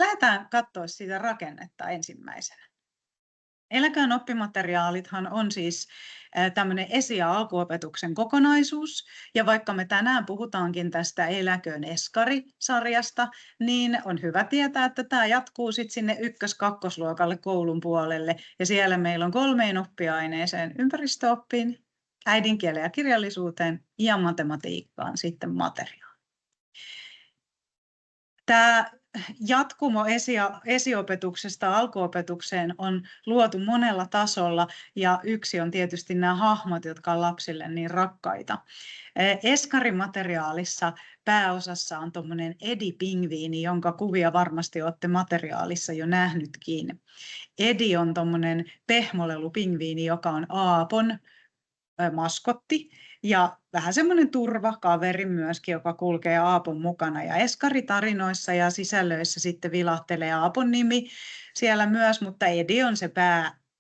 Lähdetään katsoa sitä rakennetta ensimmäisenä. Eläkään oppimateriaalithan on siis tämmöinen esi- ja alkuopetuksen kokonaisuus, ja vaikka me tänään puhutaankin tästä Eläköön Eskari-sarjasta, niin on hyvä tietää, että tämä jatkuu sitten sinne ykkös-kakkosluokalle koulun puolelle, ja siellä meillä on 3 oppiaineeseen: ympäristöoppiin, äidinkieleen ja kirjallisuuteen ja matematiikkaan sitten materiaali. Tämä jatkumo esiopetuksesta alkuopetukseen on luotu monella tasolla, ja yksi on tietysti nämä hahmot, jotka on lapsille niin rakkaita. Eskarimateriaalissa pääosassa on tuommoinen Edi-pingviini, jonka kuvia varmasti olette materiaalissa jo nähnytkin. Edi on tuommoinen pehmolelupingviini, joka on Aapon maskotti ja vähän semmoinen turvakaveri myöskin, joka kulkee Aapon mukana. Ja eskaritarinoissa ja sisällöissä sitten vilahtelee Aapon nimi siellä myös, mutta Edi on se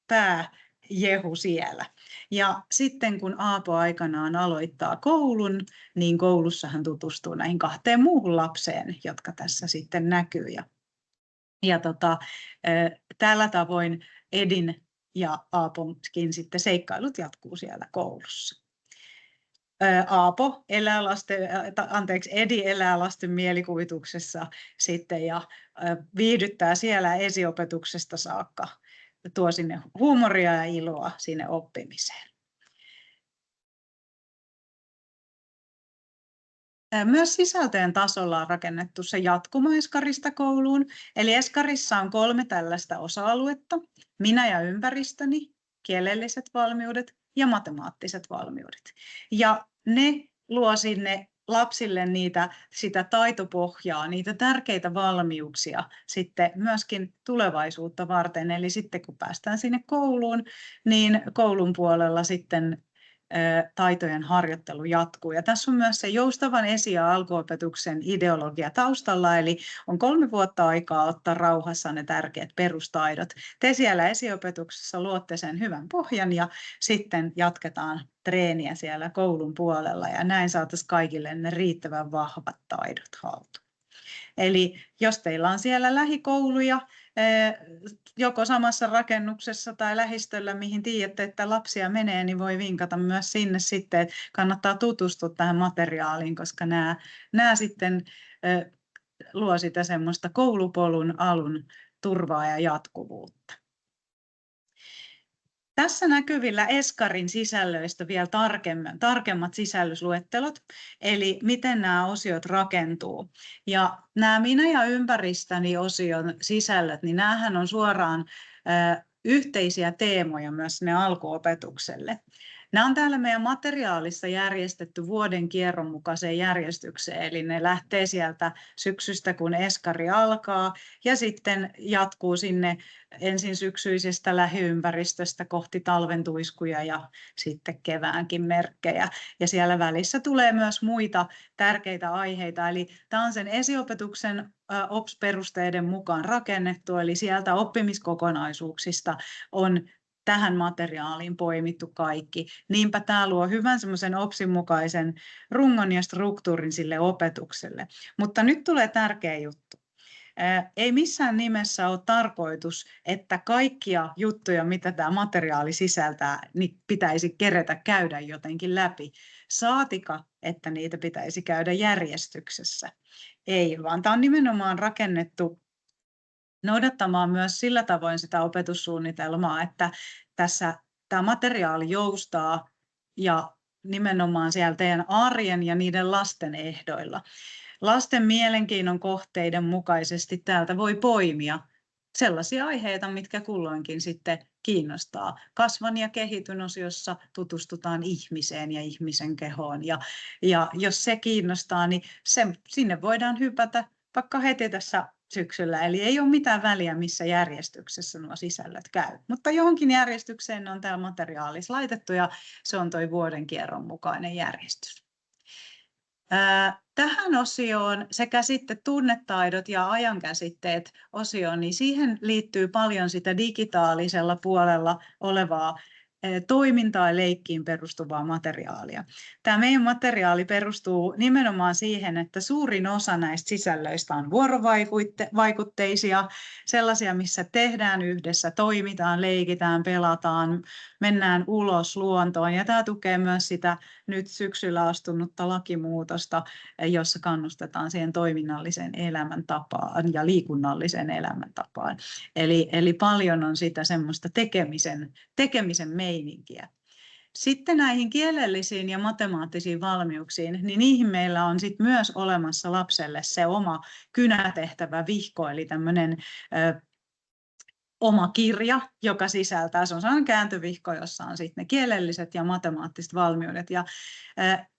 pääjehu siellä. Ja sitten kun Aapo aikanaan aloittaa koulun, niin koulussa hän tutustuu näihin 2 muuhun lapseen, jotka tässä sitten näkyy. Ja tällä tavoin Edin ja Aaponkin sitten seikkailut jatkuu siellä koulussa. Edi elää lasten mielikuvituksessa sitten ja viihdyttää siellä esiopetuksesta saakka, tuo sinne huumoria ja iloa sinne oppimiseen. Myös sisältöjen tasolla on rakennettu se jatkumo Eskarista kouluun. Eli Eskarissa on 3 tällaista osa-aluetta: minä ja ympäristöni, kielelliset valmiudet ja matemaattiset valmiudet. Ja ne luo sinne lapsille sitä taitopohjaa, niitä tärkeitä valmiuksia sitten myöskin tulevaisuutta varten. Eli sitten kun päästään sinne kouluun, niin koulun puolella sitten taitojen harjoittelu jatkuu. Ja tässä on myös se joustavan esi- ja alkuopetuksen ideologia taustalla, eli on 3 vuotta aikaa ottaa rauhassa ne tärkeät perustaidot. Te siellä esiopetuksessa luotte sen hyvän pohjan ja sitten jatketaan treeniä siellä koulun puolella ja näin saataisiin kaikille ne riittävän vahvat taidot haltuun. Eli jos teillä on siellä lähikouluja, joko samassa rakennuksessa tai lähistöllä, mihin tiedätte, että lapsia menee, niin voi vinkata myös sinne sitten, että kannattaa tutustua tähän materiaaliin, koska nämä sitten luo sitä semmoista koulupolun alun turvaa ja jatkuvuutta. Tässä näkyvillä Eskarin sisällöistä vielä tarkemmat sisällysluettelot, eli miten nämä osiot rakentuu. Ja nämä minä ja ympäristöni osion sisällöt, niin näähän on suoraan yhteisiä teemoja myös sinne alkuopetukselle. Nämä on täällä meidän materiaalissa järjestetty vuoden kierron mukaiseen järjestykseen, eli ne lähtee sieltä syksystä, kun Eskari alkaa, ja sitten jatkuu sinne ensin syksyisestä lähiympäristöstä kohti talven tuiskuja ja sitten keväänkin merkkejä. Ja siellä välissä tulee myös muita tärkeitä aiheita, eli tämä on sen esiopetuksen OPS-perusteiden mukaan rakennettu, eli sieltä oppimiskokonaisuuksista on tähän materiaaliin poimittu kaikki. Niinpä tämä luo hyvän semmoisen OPSin mukaisen rungon ja struktuurin sille opetukselle. Mutta nyt tulee tärkeä juttu. Ei missään nimessä ole tarkoitus, että kaikkia juttuja, mitä tämä materiaali sisältää, niin pitäisi kerätä käydä jotenkin läpi. Saatika, että niitä pitäisi käydä järjestyksessä. Ei, vaan tämä on nimenomaan rakennettu noudattamaan myös sillä tavoin sitä opetussuunnitelmaa, että tässä tämä materiaali joustaa ja nimenomaan siellä teidän arjen ja niiden lasten ehdoilla. Lasten mielenkiinnon kohteiden mukaisesti täältä voi poimia sellaisia aiheita, mitkä kulloinkin sitten kiinnostaa. Kasvan ja kehityn osiossa tutustutaan ihmiseen ja ihmisen kehoon. Ja jos se kiinnostaa, niin sinne voidaan hypätä vaikka heti tässä syksyllä. Eli ei ole mitään väliä, missä järjestyksessä nuo sisällöt käy. Mutta johonkin järjestykseen on täällä materiaalissa laitettu ja se on tuo vuoden kierron mukainen järjestys. Tähän osioon sekä sitten tunnetaidot ja ajankäsitteet osioon, niin siihen liittyy paljon sitä digitaalisella puolella olevaa toimintaa ja leikkiin perustuvaa materiaalia. Tämä meidän materiaali perustuu nimenomaan siihen, että suurin osa näistä sisällöistä on vuorovaikutteisia, sellaisia, missä tehdään yhdessä, toimitaan, leikitään, pelataan, mennään ulos luontoon. Ja tämä tukee myös sitä nyt syksyllä astunutta lakimuutosta, jossa kannustetaan siihen toiminnalliseen elämäntapaan ja liikunnalliseen elämäntapaan. Eli paljon on sitä semmoista tekemisen meininkiä. Sitten näihin kielellisiin ja matemaattisiin valmiuksiin, niin niihin meillä on sit myös olemassa lapselle se oma kynätehtävä vihko, eli tämmöinen oma kirja, joka sisältää, se on sellainen kääntövihko, jossa on sitten ne kielelliset ja matemaattiset valmiudet. Ja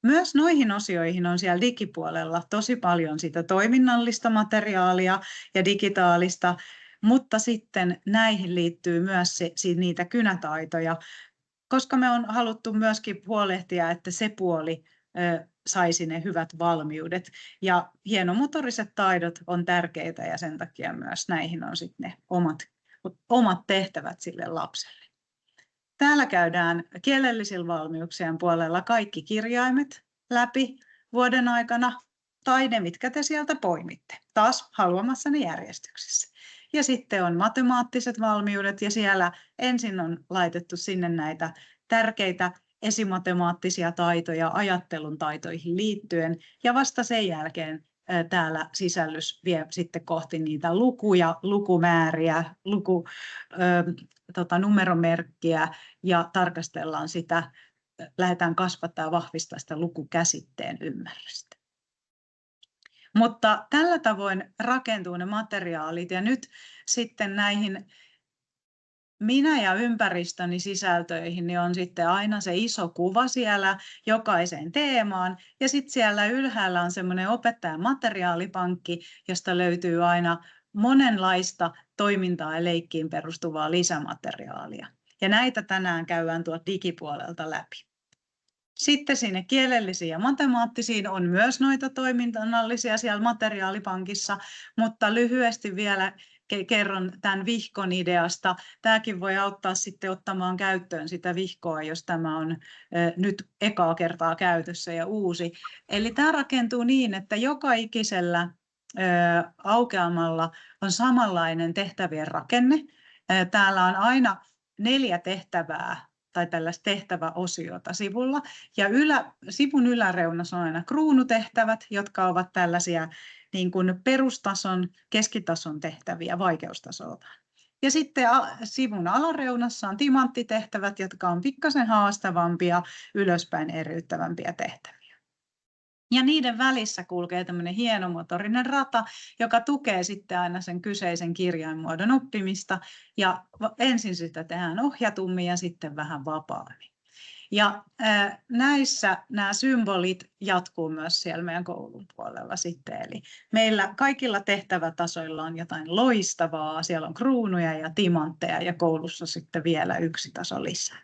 myös noihin osioihin on siellä digipuolella tosi paljon sitä toiminnallista materiaalia ja digitaalista, mutta sitten näihin liittyy myös niitä kynätaitoja, koska me on haluttu myöskin huolehtia, että se puoli saisi ne hyvät valmiudet. Ja hienomotoriset taidot on tärkeitä ja sen takia myös näihin on sitten ne omat tehtävät sille lapselle. Täällä käydään kielellisillä valmiuksien puolella kaikki kirjaimet läpi vuoden aikana, tai ne, mitkä te sieltä poimitte, taas haluamassani järjestyksessä. Ja sitten on matemaattiset valmiudet, ja siellä ensin on laitettu sinne näitä tärkeitä esimatemaattisia taitoja ajattelun taitoihin liittyen, ja vasta sen jälkeen täällä sisällys vie sitten kohti niitä lukuja, lukumääriä, numeromerkkiä, ja tarkastellaan sitä, lähdetään kasvattaa ja vahvistaa sitä lukukäsitteen ymmärrystä. Mutta tällä tavoin rakentuu ne materiaalit, ja nyt sitten näihin minä ja ympäristöni sisältöihin niin on sitten aina se iso kuva siellä jokaiseen teemaan, ja sitten siellä ylhäällä on semmoinen opettajan materiaalipankki, josta löytyy aina monenlaista toimintaa ja leikkiin perustuvaa lisämateriaalia. Ja näitä tänään käydään tuolta digipuolelta läpi. Sitten sinne kielellisiin ja matemaattisiin on myös noita toiminnallisia siellä materiaalipankissa, mutta lyhyesti vielä kerron tämän vihkon ideasta. Tämäkin voi auttaa sitten ottamaan käyttöön sitä vihkoa, jos tämä on nyt ekaa kertaa käytössä ja uusi. Eli tämä rakentuu niin, että joka ikisellä aukeamalla on samanlainen tehtävien rakenne. Täällä on aina 4 tehtävää tai tällaista tehtäväosiota sivulla. Ja sivun yläreunassa on aina kruunutehtävät, jotka ovat tällaisia niin kuin perustason, keskitason tehtäviä vaikeustasoltaan. Ja sitten sivun alareunassa on timanttitehtävät, jotka on pikkasen haastavampia, ylöspäin eriyttävämpiä tehtäviä. Ja niiden välissä kulkee tämmöinen hienomotorinen rata, joka tukee sitten aina sen kyseisen kirjainmuodon oppimista. Ja ensin sitä tehdään ohjatummin ja sitten vähän vapaammin. Ja näissä nämä symbolit jatkuu myös siellä meidän koulun puolella sitten. Eli meillä kaikilla tehtävätasoilla on jotain loistavaa. Siellä on kruunuja ja timantteja ja koulussa sitten vielä 1 taso lisää.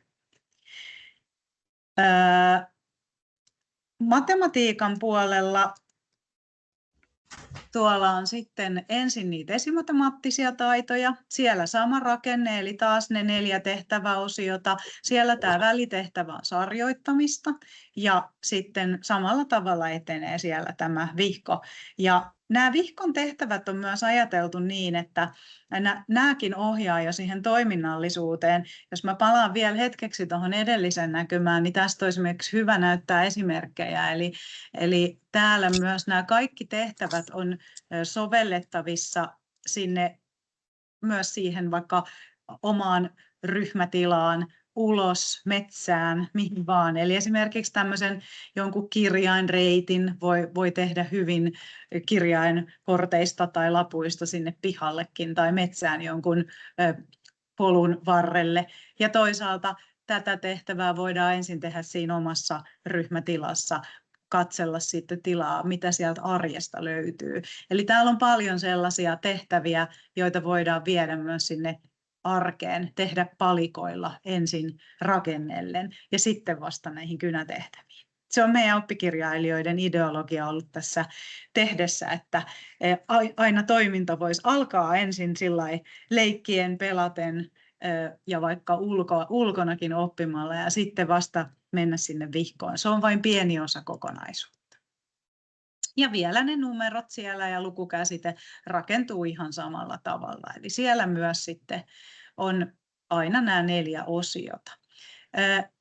Matematiikan puolella tuolla on sitten ensin niitä esimatemaattisia taitoja. Siellä sama rakenne, eli taas ne 4 tehtäväosiota. Siellä tämä välitehtävä on sarjoittamista ja sitten samalla tavalla etenee siellä tämä vihko. Ja nämä vihkon tehtävät on myös ajateltu niin, että nämäkin ohjaa jo siihen toiminnallisuuteen. Jos mä palaan vielä hetkeksi tuohon edellisen näkymään, niin tästä olisi esimerkiksi hyvä näyttää esimerkkejä. Eli täällä myös nämä kaikki tehtävät on sovellettavissa sinne myös siihen vaikka omaan ryhmätilaan, ulos, metsään, mihin vaan. Eli esimerkiksi tämmöisen jonkun kirjainreitin voi tehdä hyvin kirjainkorteista tai lapuista sinne pihallekin tai metsään jonkun polun varrelle. Ja toisaalta tätä tehtävää voidaan ensin tehdä siinä omassa ryhmätilassa, katsella sitten tilaa, mitä sieltä arjesta löytyy. Eli täällä on paljon sellaisia tehtäviä, joita voidaan viedä myös sinne arkeen, tehdä palikoilla ensin rakennellen ja sitten vasta näihin kynätehtäviin. Se on meidän oppikirjailijoiden ideologia ollut tässä tehdessä, että aina toiminta voisi alkaa ensin sillai leikkien, pelaten ja vaikka ulkonakin oppimalla ja sitten vasta mennä sinne vihkoon. Se on vain pieni osa kokonaisuutta. Ja vielä ne numerot siellä ja lukukäsite rakentuu ihan samalla tavalla. Eli siellä myös sitten on aina nämä 4 osiota.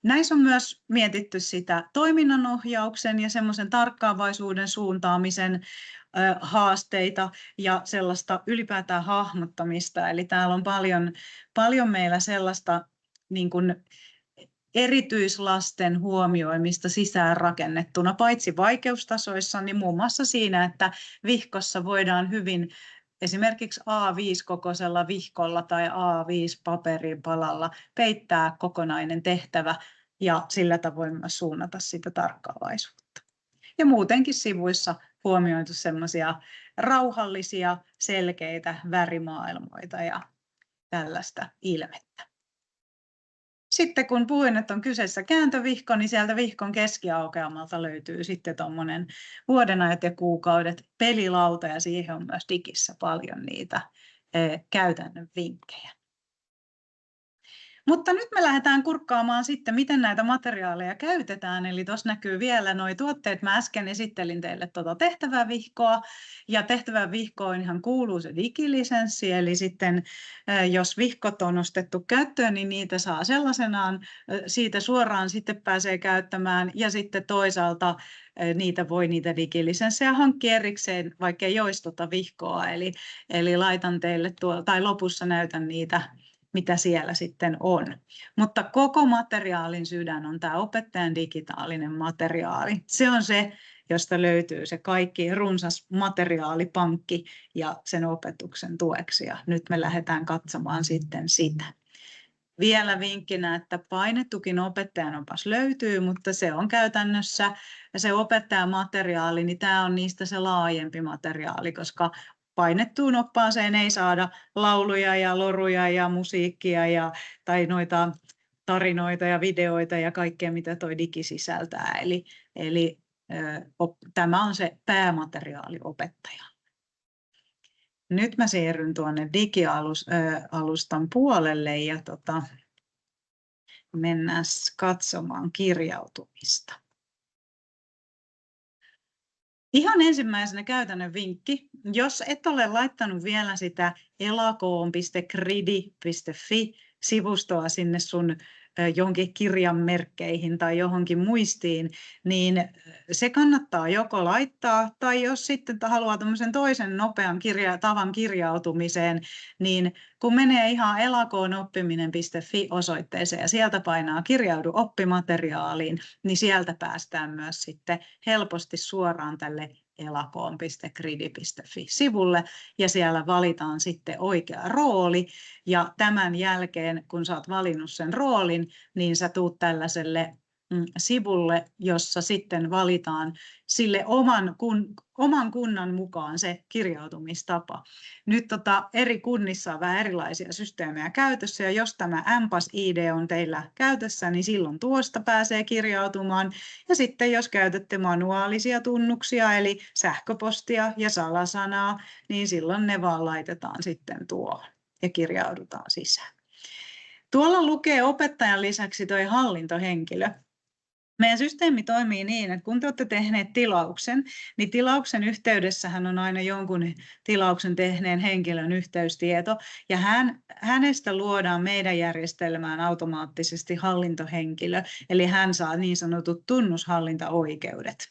Näissä on myös mietitty sitä toiminnanohjauksen ja semmoisen tarkkaavaisuuden suuntaamisen haasteita ja sellaista ylipäätään hahmottamista. Eli täällä on paljon meillä sellaista niin kuin erityislasten huomioimista sisäänrakennettuna, paitsi vaikeustasoissa, niin muun muassa siinä, että vihkossa voidaan hyvin esimerkiksi A5-kokoisella vihkolla tai A5-paperin palalla peittää kokonainen tehtävä ja sillä tavoin myös suunnata sitä tarkkaavaisuutta. Ja muutenkin sivuissa huomioitu semmoisia rauhallisia, selkeitä värimaailmoita ja tällaista ilmettä. Sitten kun puhuin, että on kyseessä kääntövihko, niin sieltä vihkon keskiaukeamalta löytyy sitten tuommoinen vuodenajat ja kuukaudet pelilauta ja siihen on myös digissä paljon niitä käytännön vinkkejä. Mutta nyt me lähdetään kurkkaamaan sitten, miten näitä materiaaleja käytetään. Eli tuossa näkyy vielä nuo tuotteet. Mä äsken esittelin teille tuota tehtävävihkoa. Ja tehtävävihkoon ihan kuuluu se digilisenssi. Eli sitten jos vihkot on ostettu käyttöön, niin niitä saa sellaisenaan. Siitä suoraan sitten pääsee käyttämään. Ja sitten toisaalta niitä digilisenssejä hankkia erikseen, vaikka ei olisi tuota vihkoa. Eli laitan teille tai lopussa näytän niitä, mitä siellä sitten on. Mutta koko materiaalin sydän on tämä opettajan digitaalinen materiaali. Se on se, josta löytyy se kaikki runsas materiaalipankki ja sen opetuksen tueksi. Ja nyt me lähdetään katsomaan sitten sitä. Vielä vinkkinä, että painettukin opettajan opas löytyy, mutta se on käytännössä se opettajan materiaali, niin tämä on niistä se laajempi materiaali, koska painettuun oppaaseen ei saada lauluja ja loruja ja musiikkia tai noita tarinoita ja videoita ja kaikkea, mitä tuo digi sisältää. Eli tämä on se päämateriaali opettajalle. Nyt mä siirryn tuonne digialustan puolelle ja mennään katsomaan kirjautumista. Ihan ensimmäisenä käytännön vinkki, jos et ole laittanut vielä sitä elakoon.gridi.fi-sivustoa sinne sun johonkin kirjanmerkkeihin tai johonkin muistiin, niin se kannattaa joko laittaa, tai jos sitten haluaa tämmöisen toisen nopean tavan kirjautumiseen, niin kun menee ihan elakoonoppiminen.fi-osoitteeseen ja sieltä painaa kirjaudu oppimateriaaliin, niin sieltä päästään myös sitten helposti suoraan tälle elakoon.gridi.fi-sivulle ja siellä valitaan sitten oikea rooli ja tämän jälkeen, kun sä oot valinnut sen roolin, niin sä tuut tällaiselle sivulle, jossa sitten valitaan sille oman kunnan mukaan se kirjautumistapa. Nyt eri kunnissa on vähän erilaisia systeemejä käytössä ja jos tämä MPAS-ID on teillä käytössä, niin silloin tuosta pääsee kirjautumaan. Ja sitten jos käytätte manuaalisia tunnuksia eli sähköpostia ja salasanaa, niin silloin ne vaan laitetaan sitten tuohon ja kirjaudutaan sisään. Tuolla lukee opettajan lisäksi tuo hallintohenkilö. Meidän systeemi toimii niin, että kun te olette tehneet tilauksen, niin tilauksen yhteydessähän on aina jonkun tilauksen tehneen henkilön yhteystieto, ja hänestä luodaan meidän järjestelmään automaattisesti hallintohenkilö, eli hän saa niin sanotut tunnushallintaoikeudet.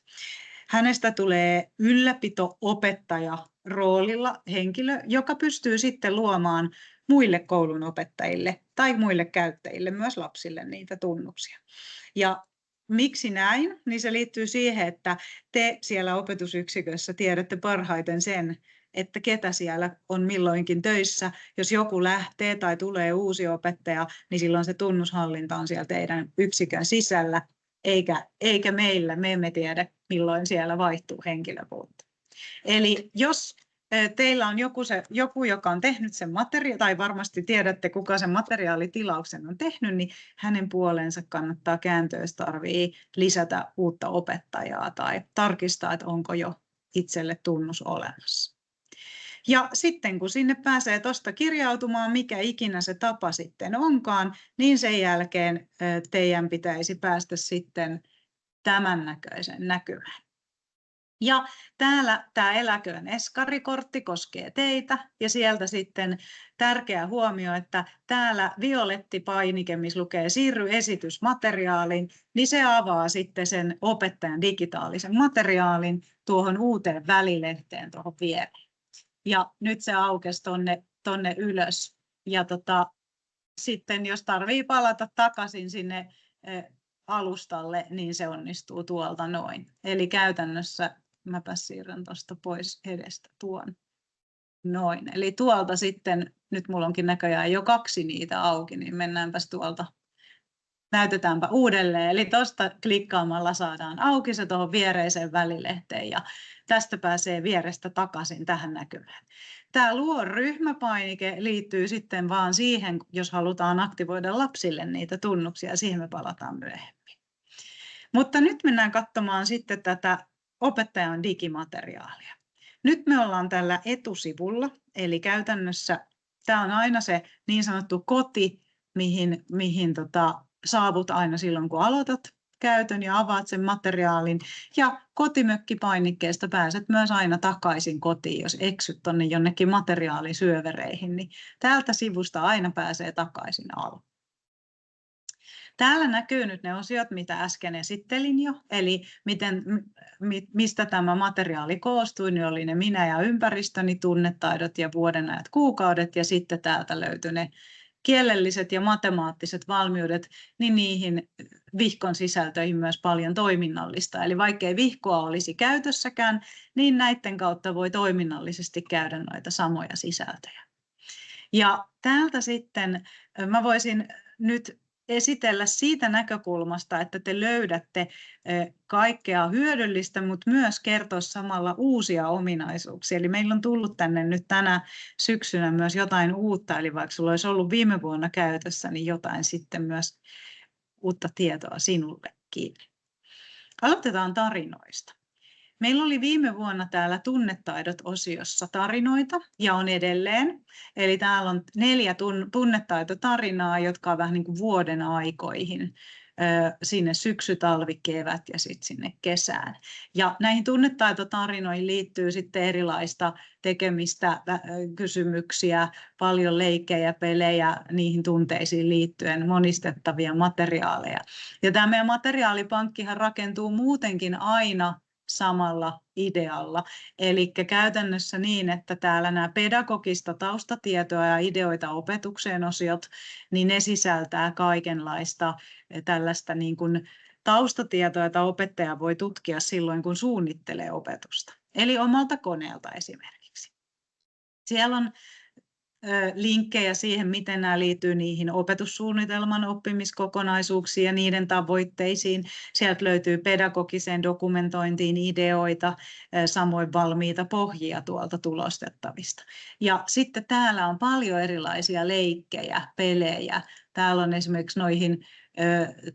Hänestä tulee ylläpito-opettaja roolilla henkilö, joka pystyy sitten luomaan muille koulun opettajille tai muille käyttäjille, myös lapsille niitä tunnuksia. Ja miksi näin? Niin se liittyy siihen, että te siellä opetusyksikössä tiedätte parhaiten sen, että ketä siellä on milloinkin töissä. Jos joku lähtee tai tulee uusi opettaja, niin silloin se tunnushallinta on siellä teidän yksikön sisällä, eikä meillä. Me emme tiedä, milloin siellä vaihtuu henkilökunta. Eli jos teillä on joku, joka on tehnyt sen materiaalin, tai varmasti tiedätte, kuka sen materiaalitilauksen on tehnyt, niin hänen puoleensa kannattaa kääntyä, jos tarvitsee lisätä uutta opettajaa tai tarkistaa, että onko jo itselle tunnus olemassa. Ja sitten kun sinne pääsee tuosta kirjautumaan, mikä ikinä se tapa sitten onkaan, niin sen jälkeen teidän pitäisi päästä sitten tämän näköisen näkymään. Ja täällä tämä Eläköön eskarikortti koskee teitä ja sieltä sitten tärkeä huomio, että täällä violetti painike, missä lukee siirry esitysmateriaaliin, niin se avaa sitten sen opettajan digitaalisen materiaalin tuohon uuteen välilehteen tuohon viereen. Ja nyt se aukesi tonne ylös. Ja sitten jos tarvii palata takaisin sinne alustalle, niin se onnistuu tuolta noin. Eli käytännössä mäpä siirrän tuosta pois edestä tuon. Noin. Eli tuolta sitten, nyt mulla onkin näköjään jo 2 niitä auki, niin mennäänpäs tuolta. Näytetäänpä uudelleen. Eli tuosta klikkaamalla saadaan auki se tuohon viereiseen välilehteen ja tästä pääsee vierestä takaisin tähän näkymään. Tämä luo ryhmäpainike liittyy sitten vaan siihen, jos halutaan aktivoida lapsille niitä tunnuksia. Siihen me palataan myöhemmin. Mutta nyt mennään katsomaan sitten tätä opettajan digimateriaalia. Nyt me ollaan tällä etusivulla, eli käytännössä tämä on aina se niin sanottu koti, mihin saavut aina silloin, kun aloitat käytön ja avaat sen materiaalin. Ja kotimökkipainikkeesta pääset myös aina takaisin kotiin, jos eksyt tuonne jonnekin materiaalisyövereihin, niin täältä sivusta aina pääsee takaisin alle. Täällä näkyy nyt ne osiot, mitä äsken esittelin jo, eli mistä tämä materiaali koostui, niin oli ne minä ja ympäristöni, tunnetaidot ja vuodenajat, kuukaudet, ja sitten täältä löytyi ne kielelliset ja matemaattiset valmiudet, niin niihin vihkon sisältöihin myös paljon toiminnallista. Eli vaikkei vihkoa olisi käytössäkään, niin näiden kautta voi toiminnallisesti käydä noita samoja sisältöjä. Ja täältä sitten mä voisin nyt esitellä siitä näkökulmasta, että te löydätte kaikkea hyödyllistä, mutta myös kertoa samalla uusia ominaisuuksia. Eli meillä on tullut tänne nyt tänä syksynä myös jotain uutta, eli vaikka sulla olisi ollut viime vuonna käytössä, niin jotain sitten myös uutta tietoa sinullekin. Aloitetaan tarinoista. Meillä oli viime vuonna täällä tunnetaidot-osiossa tarinoita ja on edelleen. Eli täällä on 4 tunnetaitotarinaa, jotka on vähän niin kuin vuoden aikoihin. Sinne syksy, talvi, kevät ja sitten sinne kesään. Ja näihin tunnetaitotarinoihin liittyy sitten erilaista tekemistä, kysymyksiä, paljon leikkejä, pelejä, niihin tunteisiin liittyen monistettavia materiaaleja. Ja tämä meidän materiaalipankkihan rakentuu muutenkin aina samalla idealla. Eli käytännössä niin, että täällä nämä pedagogista taustatietoa ja ideoita opetukseen osiot, niin ne sisältää kaikenlaista tällaista niin kuin taustatietoa, jota opettaja voi tutkia silloin, kun suunnittelee opetusta. Eli omalta koneelta esimerkiksi. Siellä on linkkejä siihen, miten nämä liittyy niihin opetussuunnitelman oppimiskokonaisuuksiin ja niiden tavoitteisiin. Sieltä löytyy pedagogiseen dokumentointiin ideoita, samoin valmiita pohjia tuolta tulostettavista. Ja sitten täällä on paljon erilaisia leikkejä, pelejä. Täällä on esimerkiksi noihin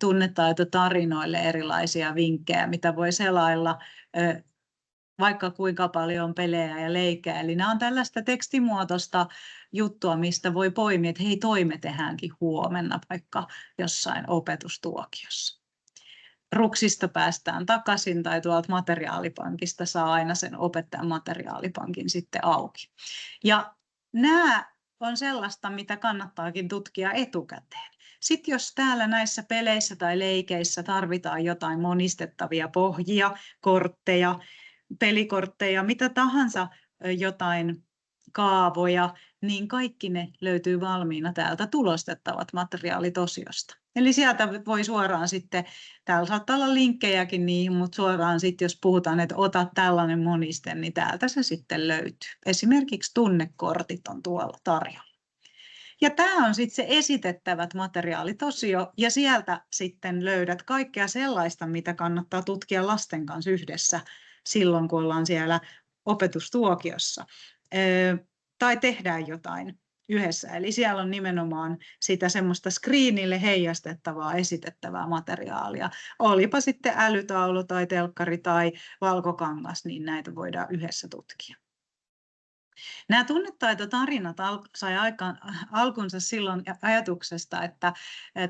tunnetaitotarinoille erilaisia vinkkejä, mitä voi selailla, vaikka kuinka paljon pelejä ja leikkejä. Eli nämä on tällaista tekstimuotoista juttua, mistä voi poimia, että hei, toi me tehdäänkin huomenna vaikka jossain opetustuokiossa. Ruksista päästään takaisin tai tuolta materiaalipankista saa aina sen opettajan materiaalipankin sitten auki. Ja nämä on sellaista, mitä kannattaakin tutkia etukäteen. Sitten jos täällä näissä peleissä tai leikeissä tarvitaan jotain monistettavia pohjia, kortteja, pelikortteja, mitä tahansa, jotain kaavoja, niin kaikki ne löytyy valmiina täältä tulostettavat materiaalit osiosta. Eli sieltä voi suoraan sitten, täällä saattaa olla linkkejäkin niihin, mutta suoraan sitten jos puhutaan, että ota tällainen moniste, niin täältä se sitten löytyy. Esimerkiksi tunnekortit on tuolla tarjolla. Ja tämä on sitten se esitettävät materiaalit osio, ja sieltä sitten löydät kaikkea sellaista, mitä kannattaa tutkia lasten kanssa yhdessä silloin, kun ollaan siellä opetustuokiossa tai tehdään jotain yhdessä. Eli siellä on nimenomaan sitä semmoista screenille heijastettavaa, esitettävää materiaalia. Olipa sitten älytaulu tai telkkari tai valkokangas, niin näitä voidaan yhdessä tutkia. Nämä tunnetaitotarinat sai alkunsa silloin ajatuksesta, että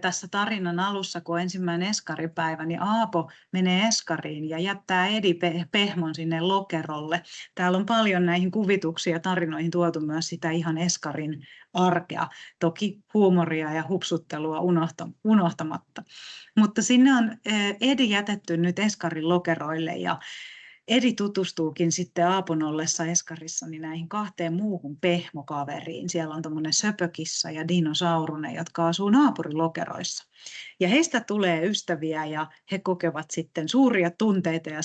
tässä tarinan alussa, kun on ensimmäinen eskaripäivä, niin Aapo menee eskariin ja jättää Edi Pehmon sinne lokerolle. Täällä on paljon näihin kuvituksiin ja tarinoihin tuotu myös sitä ihan eskarin arkea, toki huumoria ja hupsuttelua unohtamatta. Mutta sinne on Edi jätetty nyt eskarin lokeroille ja Edi tutustuukin sitten Aapon ollessa eskarissa niin näihin 2 muuhun pehmokaveriin. Siellä on tuommoinen söpökissa ja dinosaurunen, jotka asuu naapurilokeroissa. Ja heistä tulee ystäviä ja he kokevat sitten suuria tunteita ja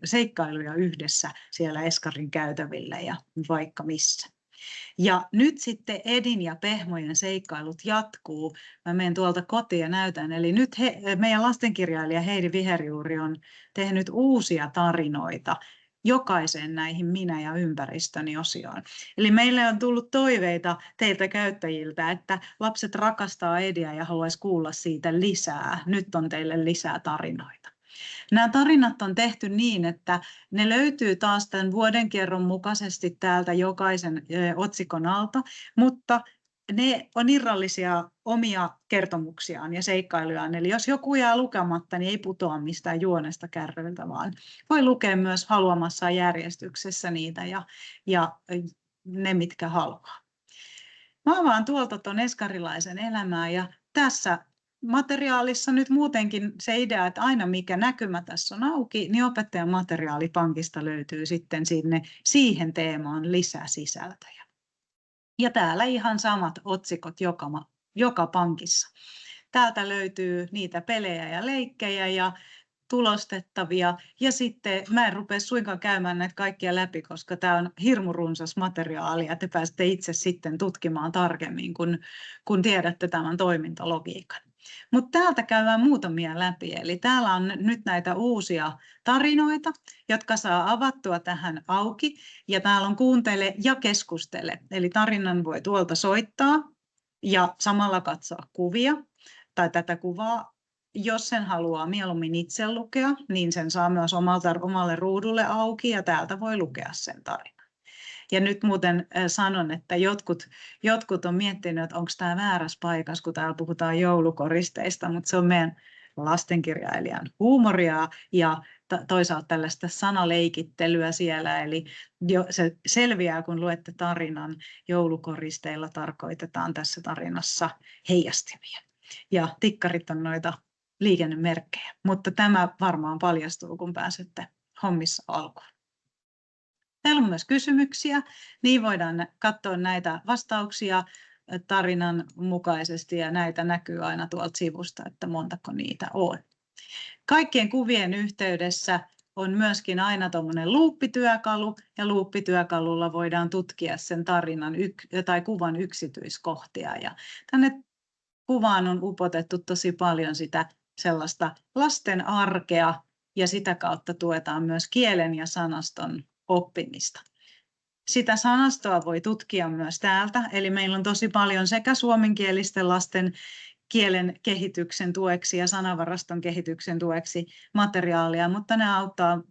seikkailuja yhdessä siellä eskarin käytävillä ja vaikka missä. Ja nyt sitten Edin ja Pehmojen seikkailut jatkuu. Mä menen tuolta kotiin ja näytän. Eli nyt meidän lastenkirjailija Heidi Viherjuuri on tehnyt uusia tarinoita jokaiseen näihin minä ja ympäristöni osioon. Eli meille on tullut toiveita teiltä käyttäjiltä, että lapset rakastaa Ediä ja haluaisi kuulla siitä lisää. Nyt on teille lisää tarinoita. Nämä tarinat on tehty niin, että ne löytyy taas tämän vuodenkerron mukaisesti täältä jokaisen otsikon alta, mutta ne on irrallisia omia kertomuksiaan ja seikkailujaan. Eli jos joku jää lukematta, niin ei putoa mistään juonesta kärryiltä, vaan voi lukea myös haluamassaan järjestyksessä niitä ja ne, mitkä haluaa. Mä avaan tuolta tuon eskarilaisen elämää ja tässä materiaalissa nyt muutenkin se idea, että aina mikä näkymä tässä on auki, niin opettajan materiaalipankista löytyy sitten siihen teemaan lisäsisältöjä. Ja täällä ihan samat otsikot joka pankissa. Täältä löytyy niitä pelejä ja leikkejä ja tulostettavia. Ja sitten mä en rupea suinkaan käymään näitä kaikkia läpi, koska tämä on hirmu runsas materiaali ja te pääsette itse sitten tutkimaan tarkemmin, kun tiedätte tämän toimintalogiikan. Mutta täältä käydään muutamia läpi. Eli täällä on nyt näitä uusia tarinoita, jotka saa avattua tähän auki. Ja täällä on kuuntele ja keskustele. Eli tarinan voi tuolta soittaa ja samalla katsoa kuvia tai tätä kuvaa. Jos sen haluaa mieluummin itse lukea, niin sen saa myös omalle ruudulle auki ja täältä voi lukea sen tarinan. Ja nyt muuten sanon, että jotkut on miettinyt, että onko tämä väärässä paikassa, kun täällä puhutaan joulukoristeista, mutta se on meidän lastenkirjailijan huumoria ja toisaalta tällaista sanaleikittelyä siellä. Eli se selviää, kun luette tarinan, joulukoristeilla tarkoitetaan tässä tarinassa heijastimia. Ja tikkarit on noita liikennemerkkejä, mutta tämä varmaan paljastuu, kun pääsette hommissa alkuun. Täällä on myös kysymyksiä, niin voidaan katsoa näitä vastauksia tarinan mukaisesti ja näitä näkyy aina tuolta sivusta, että montako niitä on. Kaikkien kuvien yhteydessä on myöskin aina tuommoinen luuppityökalu ja luuppityökalulla voidaan tutkia sen tarinan tai kuvan yksityiskohtia ja tänne kuvaan on upotettu tosi paljon sitä sellaista lasten arkea ja sitä kautta tuetaan myös kielen ja sanaston oppimista. Sitä sanastoa voi tutkia myös täältä, eli meillä on tosi paljon sekä suomenkielisten lasten kielen kehityksen tueksi ja sanavaraston kehityksen tueksi materiaalia, mutta ne auttaa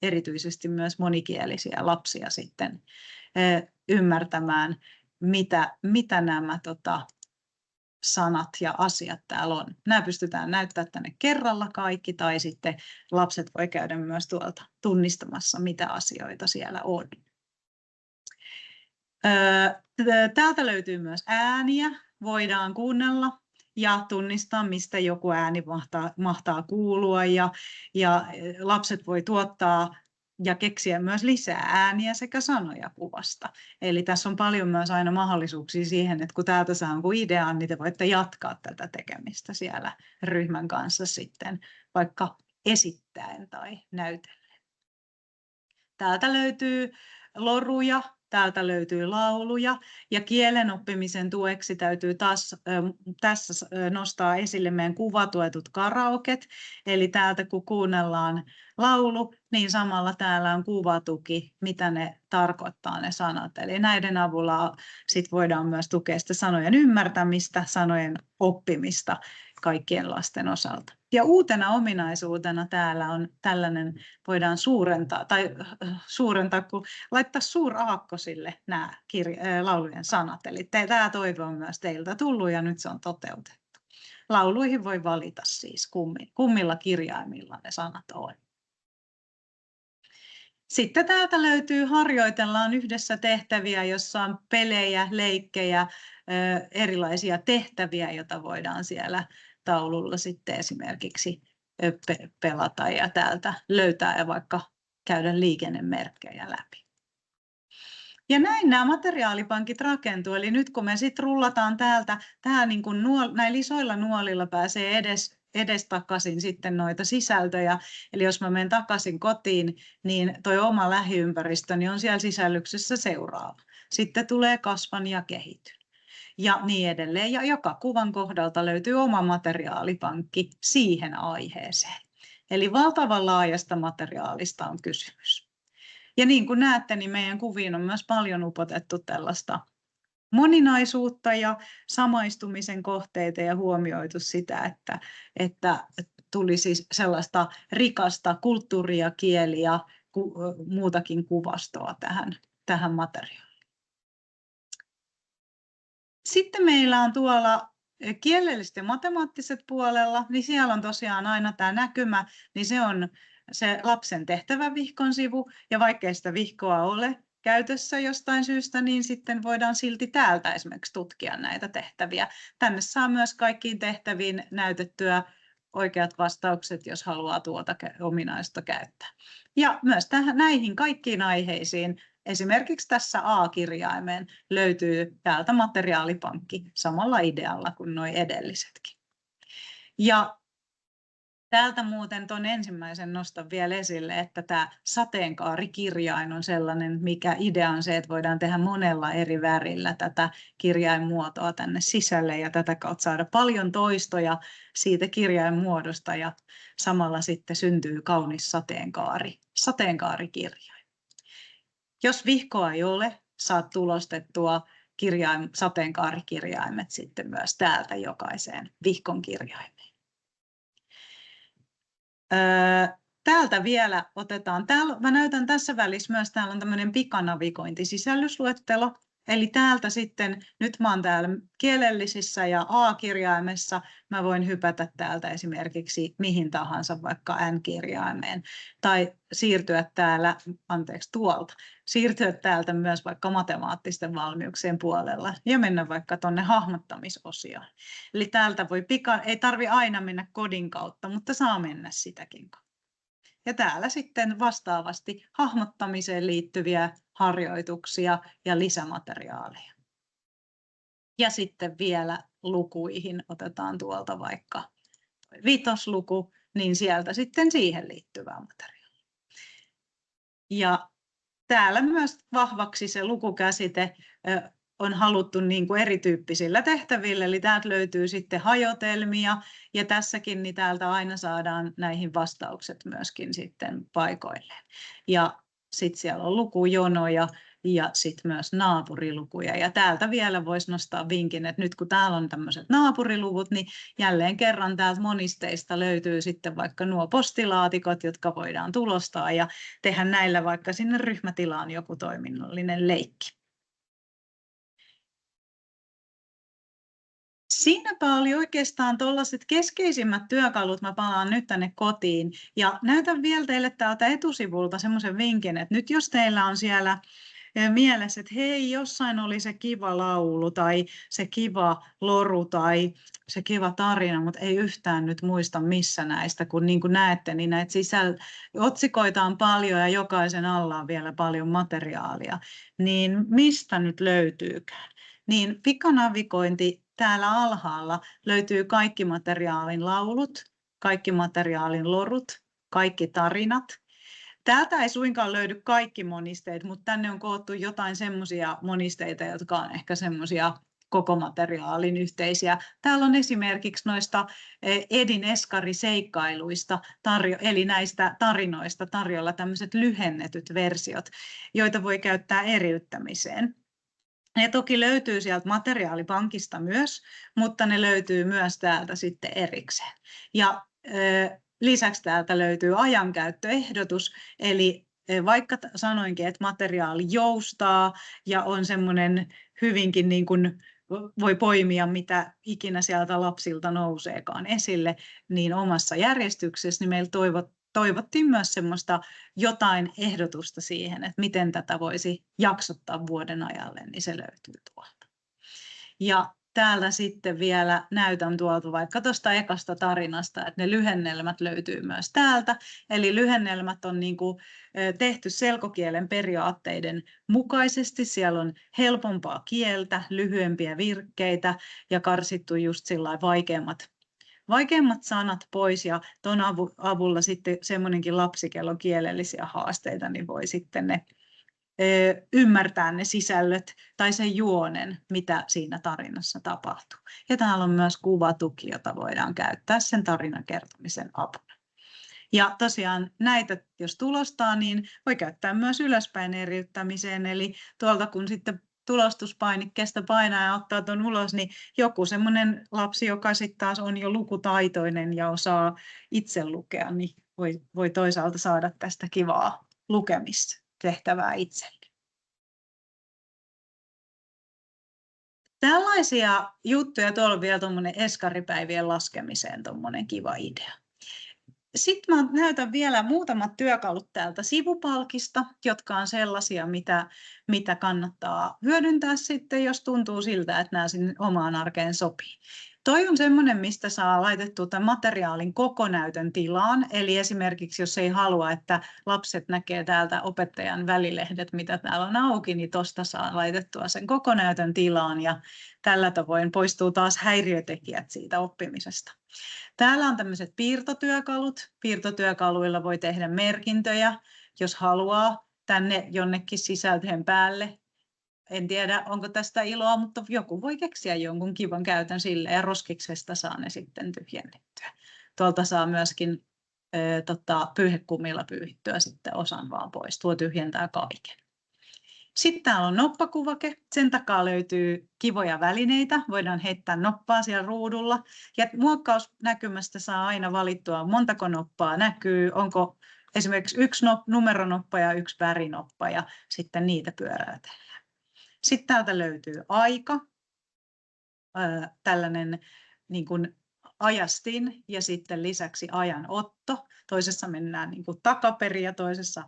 erityisesti myös monikielisiä lapsia sitten ymmärtämään, mitä nämä sanat ja asiat täällä on. Nämä pystytään näyttämään tänne kerralla kaikki, tai sitten lapset voi käydä myös tuolta tunnistamassa, mitä asioita siellä on. Täältä löytyy myös ääniä, voidaan kuunnella ja tunnistaa, mistä joku ääni mahtaa kuulua, ja lapset voi tuottaa ja keksiä myös lisää ääniä sekä sanoja kuvasta. Eli tässä on paljon myös aina mahdollisuuksia siihen, että kun täältä saa jonkun idean, niin te voitte jatkaa tätä tekemistä siellä ryhmän kanssa sitten, vaikka esittäen tai näytellen. Täältä löytyy loruja, täältä löytyy lauluja ja kielen oppimisen tueksi täytyy taas tässä nostaa esille meidän kuvatuetut karaoket. Eli täältä kun kuunnellaan laulu, niin samalla täällä on kuvatuki, mitä ne tarkoittaa ne sanat. Eli näiden avulla sit voidaan myös tukea sitä sanojen ymmärtämistä, sanojen oppimista kaikkien lasten osalta. Ja uutena ominaisuutena täällä on tällainen, voidaan suurentaa, kun laittaa suuraakkosille nämä laulujen sanat. Eli tämä toive on myös teiltä tullut ja nyt se on toteutettu. Lauluihin voi valita siis kummilla kirjaimilla ne sanat on. Sitten täältä löytyy harjoitellaan yhdessä tehtäviä, jossa on pelejä, leikkejä, erilaisia tehtäviä, joita voidaan siellä taululla sitten esimerkiksi pelata ja täältä löytää ja vaikka käydä liikennemerkkejä läpi. Ja näin nämä materiaalipankit rakentuu, eli nyt kun me sitten rullataan täältä, niin kun näillä isoilla nuolilla pääsee edestakaisin sitten noita sisältöjä, eli jos mä menen takaisin kotiin, niin toi oma lähiympäristöni on siellä sisällyksessä seuraava. Sitten tulee kasvan ja kehityn ja niin edelleen, ja joka kuvan kohdalta löytyy oma materiaalipankki siihen aiheeseen. Eli valtavan laajasta materiaalista on kysymys. Ja niin kuin näette, niin meidän kuviin on myös paljon upotettu tällaista moninaisuutta ja samaistumisen kohteita ja huomioitu sitä, että tulisi sellaista rikasta kulttuuria, kieliä ja muutakin kuvastoa tähän materiaaliin. Sitten meillä on tuolla kielelliset ja matemaattiset puolella, niin siellä on tosiaan aina tämä näkymä, niin se on se lapsen tehtävävihkon sivu, ja vaikkei sitä vihkoa ole käytössä jostain syystä, niin sitten voidaan silti täältä esimerkiksi tutkia näitä tehtäviä. Tänne saa myös kaikkiin tehtäviin näytettyä oikeat vastaukset, jos haluaa tuota ominaista käyttää. Ja myös näihin kaikkiin aiheisiin, esimerkiksi tässä A-kirjaimeen, löytyy täältä materiaalipankki samalla idealla kuin nuo edellisetkin. Ja täältä muuten tuon ensimmäisen nostan vielä esille, että tämä sateenkaarikirjain on sellainen, mikä idea on se, että voidaan tehdä monella eri värillä tätä kirjainmuotoa tänne sisälle ja tätä kautta saada paljon toistoja siitä kirjainmuodosta ja samalla sitten syntyy kaunis sateenkaarikirjain. Jos vihkoa ei ole, saat tulostettua sateenkaarikirjaimet sitten myös täältä jokaiseen vihkon kirjaimeen. Täältä vielä otetaan, mä näytän tässä välissä myös, täällä on tämmöinen pikanavigointisisällysluettelo, eli täältä sitten, nyt mä oon täällä kielellisissä ja A-kirjaimessa, mä voin hypätä täältä esimerkiksi mihin tahansa, vaikka N-kirjaimeen, tai siirtyä täältä myös vaikka matemaattisten valmiuksien puolella ja mennä vaikka tuonne hahmottamisosioon. Eli täältä ei tarvitse aina mennä kodin kautta, mutta saa mennä sitäkin kautta. Ja täällä sitten vastaavasti hahmottamiseen liittyviä harjoituksia ja lisämateriaaleja. Ja sitten vielä lukuihin otetaan tuolta vaikka vitosluku, niin sieltä sitten siihen liittyvää materiaalia. Ja täällä myös vahvaksi se lukukäsite on haluttu niin kuin erityyppisillä tehtävillä, eli täältä löytyy sitten hajotelmia, ja tässäkin niin täältä aina saadaan näihin vastaukset myöskin sitten paikoilleen. Ja sitten siellä on lukujonoja ja sitten myös naapurilukuja, ja täältä vielä voisi nostaa vinkin, että nyt kun täällä on tämmöiset naapuriluvut, niin jälleen kerran täältä monisteista löytyy sitten vaikka nuo postilaatikot, jotka voidaan tulostaa ja tehdä näillä vaikka sinne ryhmätilaan joku toiminnallinen leikki. Siinäpä oli oikeastaan tuollaiset keskeisimmät työkalut, mä palaan nyt tänne kotiin ja näytän vielä teille täältä etusivulta semmoisen vinkin, että nyt jos teillä on siellä mielessä, että hei, jossain oli se kiva laulu tai se kiva loru tai se kiva tarina, mutta ei yhtään nyt muista missä näistä, kun niin kuin näette, niin näitä otsikoita on paljon ja jokaisen alla on vielä paljon materiaalia, niin mistä nyt löytyykään? Niin pikanavigointi täällä alhaalla löytyy kaikki materiaalin laulut, kaikki materiaalin lorut, kaikki tarinat. Täältä ei suinkaan löydy kaikki monisteet, mutta tänne on koottu jotain semmoisia monisteita, jotka on ehkä semmoisia koko materiaalin yhteisiä. Täällä on esimerkiksi noista Edin Eskari-seikkailuista, eli näistä tarinoista tarjolla tämmöiset lyhennetyt versiot, joita voi käyttää eriyttämiseen. Ne toki löytyy sieltä materiaalipankista myös, mutta ne löytyy myös täältä sitten erikseen. Ja Lisäksi täältä löytyy ajankäyttöehdotus, eli vaikka sanoinkin, että materiaali joustaa ja on semmoinen hyvinkin niin kuin voi poimia mitä ikinä sieltä lapsilta nouseekaan esille, niin omassa järjestyksessä niin meillä toivottiin myös semmoista jotain ehdotusta siihen, että miten tätä voisi jaksottaa vuoden ajalle, niin se löytyy tuolta. Ja täällä sitten vielä näytän tuolta vaikka tuosta ekasta tarinasta, että ne lyhennelmät löytyy myös täältä. Eli lyhennelmät on niin kuin tehty selkokielen periaatteiden mukaisesti. Siellä on helpompaa kieltä, lyhyempiä virkkeitä ja karsittu just sillä vaikeimmat sanat pois. Ja tuon avulla sitten semmoinenkin lapsi, kello on kielellisiä haasteita, niin voi sitten ne ymmärtää ne sisällöt tai sen juonen, mitä siinä tarinassa tapahtuu. Ja täällä on myös kuvatuki, jota voidaan käyttää sen tarinan kertomisen apuna. Ja tosiaan näitä, jos tulostaa, niin voi käyttää myös ylöspäin eriyttämiseen. Eli tuolta kun sitten tulostuspainikkeesta painaa ja ottaa tuon ulos, niin joku semmoinen lapsi, joka sitten taas on jo lukutaitoinen ja osaa itse lukea, niin voi toisaalta saada tästä kivaa lukemistehtävää itselle. Tällaisia juttuja, tuolla on vielä tuommoinen eskaripäivien laskemiseen tuommoinen kiva idea. Sitten mä näytän vielä muutamat työkalut täältä sivupalkista, jotka on sellaisia, mitä kannattaa hyödyntää sitten, jos tuntuu siltä, että nämä sinne omaan arkeen sopii. Toi on semmoinen, mistä saa laitettua tämän materiaalin kokonäytön tilaan. Eli esimerkiksi, jos ei halua, että lapset näkee täältä opettajan välilehdet, mitä täällä on auki, niin tuosta saa laitettua sen kokonäytön tilaan. Ja tällä tavoin poistuu taas häiriötekijät siitä oppimisesta. Täällä on tämmöiset piirtotyökalut. Piirtotyökaluilla voi tehdä merkintöjä, jos haluaa, tänne jonnekin sisältöjen päälle. En tiedä, onko tästä iloa, mutta joku voi keksiä jonkun kivan käytön sille ja roskiksesta saa ne sitten tyhjennettyä. Tuolta saa myöskin pyyhekummilla pyyhittyä sitten osan vaan pois. Tuo tyhjentää kaiken. Sitten täällä on noppakuvake. Sen takaa löytyy kivoja välineitä. Voidaan heittää noppaa siellä ruudulla. Ja muokkausnäkymästä saa aina valittua, montako noppaa näkyy, onko esimerkiksi yksi numeronoppa ja yksi värinoppa ja sitten niitä pyöräytellään. Sitten täältä löytyy aika, tällainen niin kuin ajastin ja sitten lisäksi ajanotto. Toisessa mennään niin kuin takaperin ja toisessa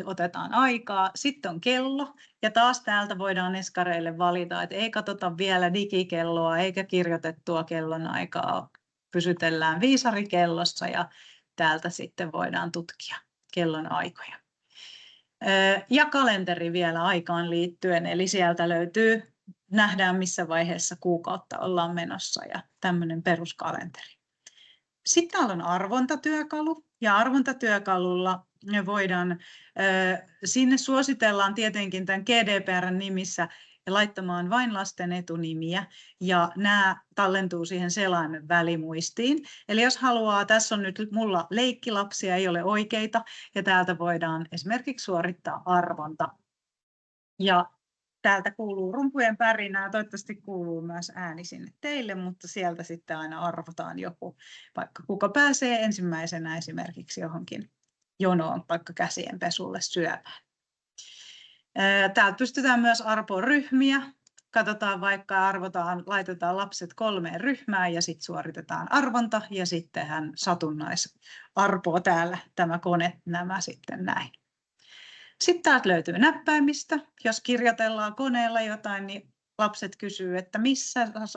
otetaan aikaa. Sitten on kello ja taas täältä voidaan eskareille valita, että ei katsota vielä digikelloa eikä kirjoitettua kellonaikaa. Pysytellään viisarikellossa ja täältä sitten voidaan tutkia kellonaikoja. Ja kalenteri vielä aikaan liittyen, eli sieltä löytyy, nähdään missä vaiheessa kuukautta ollaan menossa ja tämmöinen peruskalenteri. Sitten täällä on arvontatyökalu ja arvontatyökalulla me voidaan, sinne suositellaan tietenkin tämän GDPR:n nimissä laittamaan vain lasten etunimiä ja nämä tallentuu siihen selaimen välimuistiin. Eli jos haluaa, tässä on nyt mulla leikkilapsia, ei ole oikeita ja täältä voidaan esimerkiksi suorittaa arvonta. Ja täältä kuuluu rumpujen pärinää, toivottavasti kuuluu myös ääni sinne teille, mutta sieltä sitten aina arvotaan joku, vaikka kuka pääsee ensimmäisenä esimerkiksi johonkin jonoon, vaikka käsienpesulle syömään. Täältä pystytään myös arpoon ryhmiä. Katsotaan vaikka arvotaan, laitetaan lapset 3 ryhmään ja sitten suoritetaan arvonta ja sitten hän satunnaisarpoo täällä tämä kone nämä sitten näin. Sitten täältä löytyy näppäimistä. Jos kirjoitellaan koneella jotain, niin lapset kysyy, että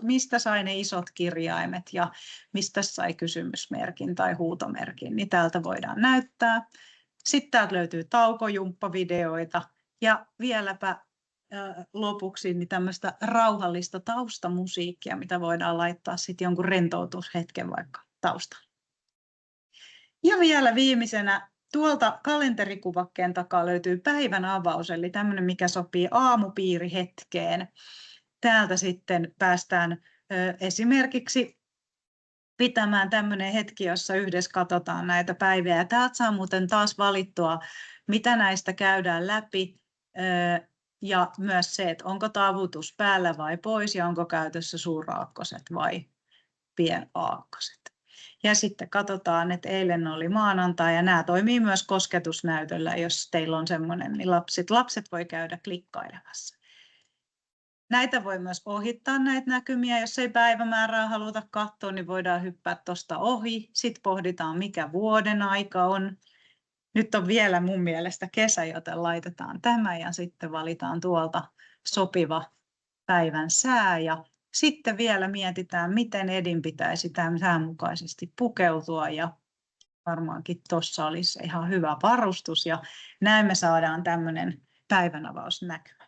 mistä sai ne isot kirjaimet ja mistä sai kysymysmerkin tai huutomerkin, niin täältä voidaan näyttää. Sitten täältä löytyy taukojumppavideoita ja vieläpä lopuksi niin tämmöistä rauhallista taustamusiikkia, mitä voidaan laittaa sitten jonkun rentoutushetken vaikka taustalla. Ja vielä viimeisenä tuolta kalenterikuvakkeen takaa löytyy päivän avaus, eli tämmöinen, mikä sopii aamupiirihetkeen. Täältä sitten päästään esimerkiksi pitämään tämmöinen hetki, jossa yhdessä katsotaan näitä päiviä. Ja täältä saa muuten taas valittua, mitä näistä käydään läpi. Ja myös se, että onko taavutus päällä vai pois ja onko käytössä suuraakkoset vai pienaakkoset. Ja sitten katsotaan, että eilen oli maanantai ja nämä toimii myös kosketusnäytöllä, jos teillä on semmoinen, niin lapset voi käydä klikkailemassa. Näitä voi myös ohittaa näitä näkymiä, jos ei päivämäärää haluta katsoa, niin voidaan hyppää tuosta ohi. Sitten pohditaan, mikä vuoden aika on. Nyt on vielä mun mielestä kesä, joten laitetaan tämä ja sitten valitaan tuolta sopiva päivän sää. Ja sitten vielä mietitään, miten Edin pitäisi tämän sään mukaisesti pukeutua. Ja varmaankin tuossa olisi ihan hyvä varustus ja näin me saadaan tämmöinen päivänavausnäkymä.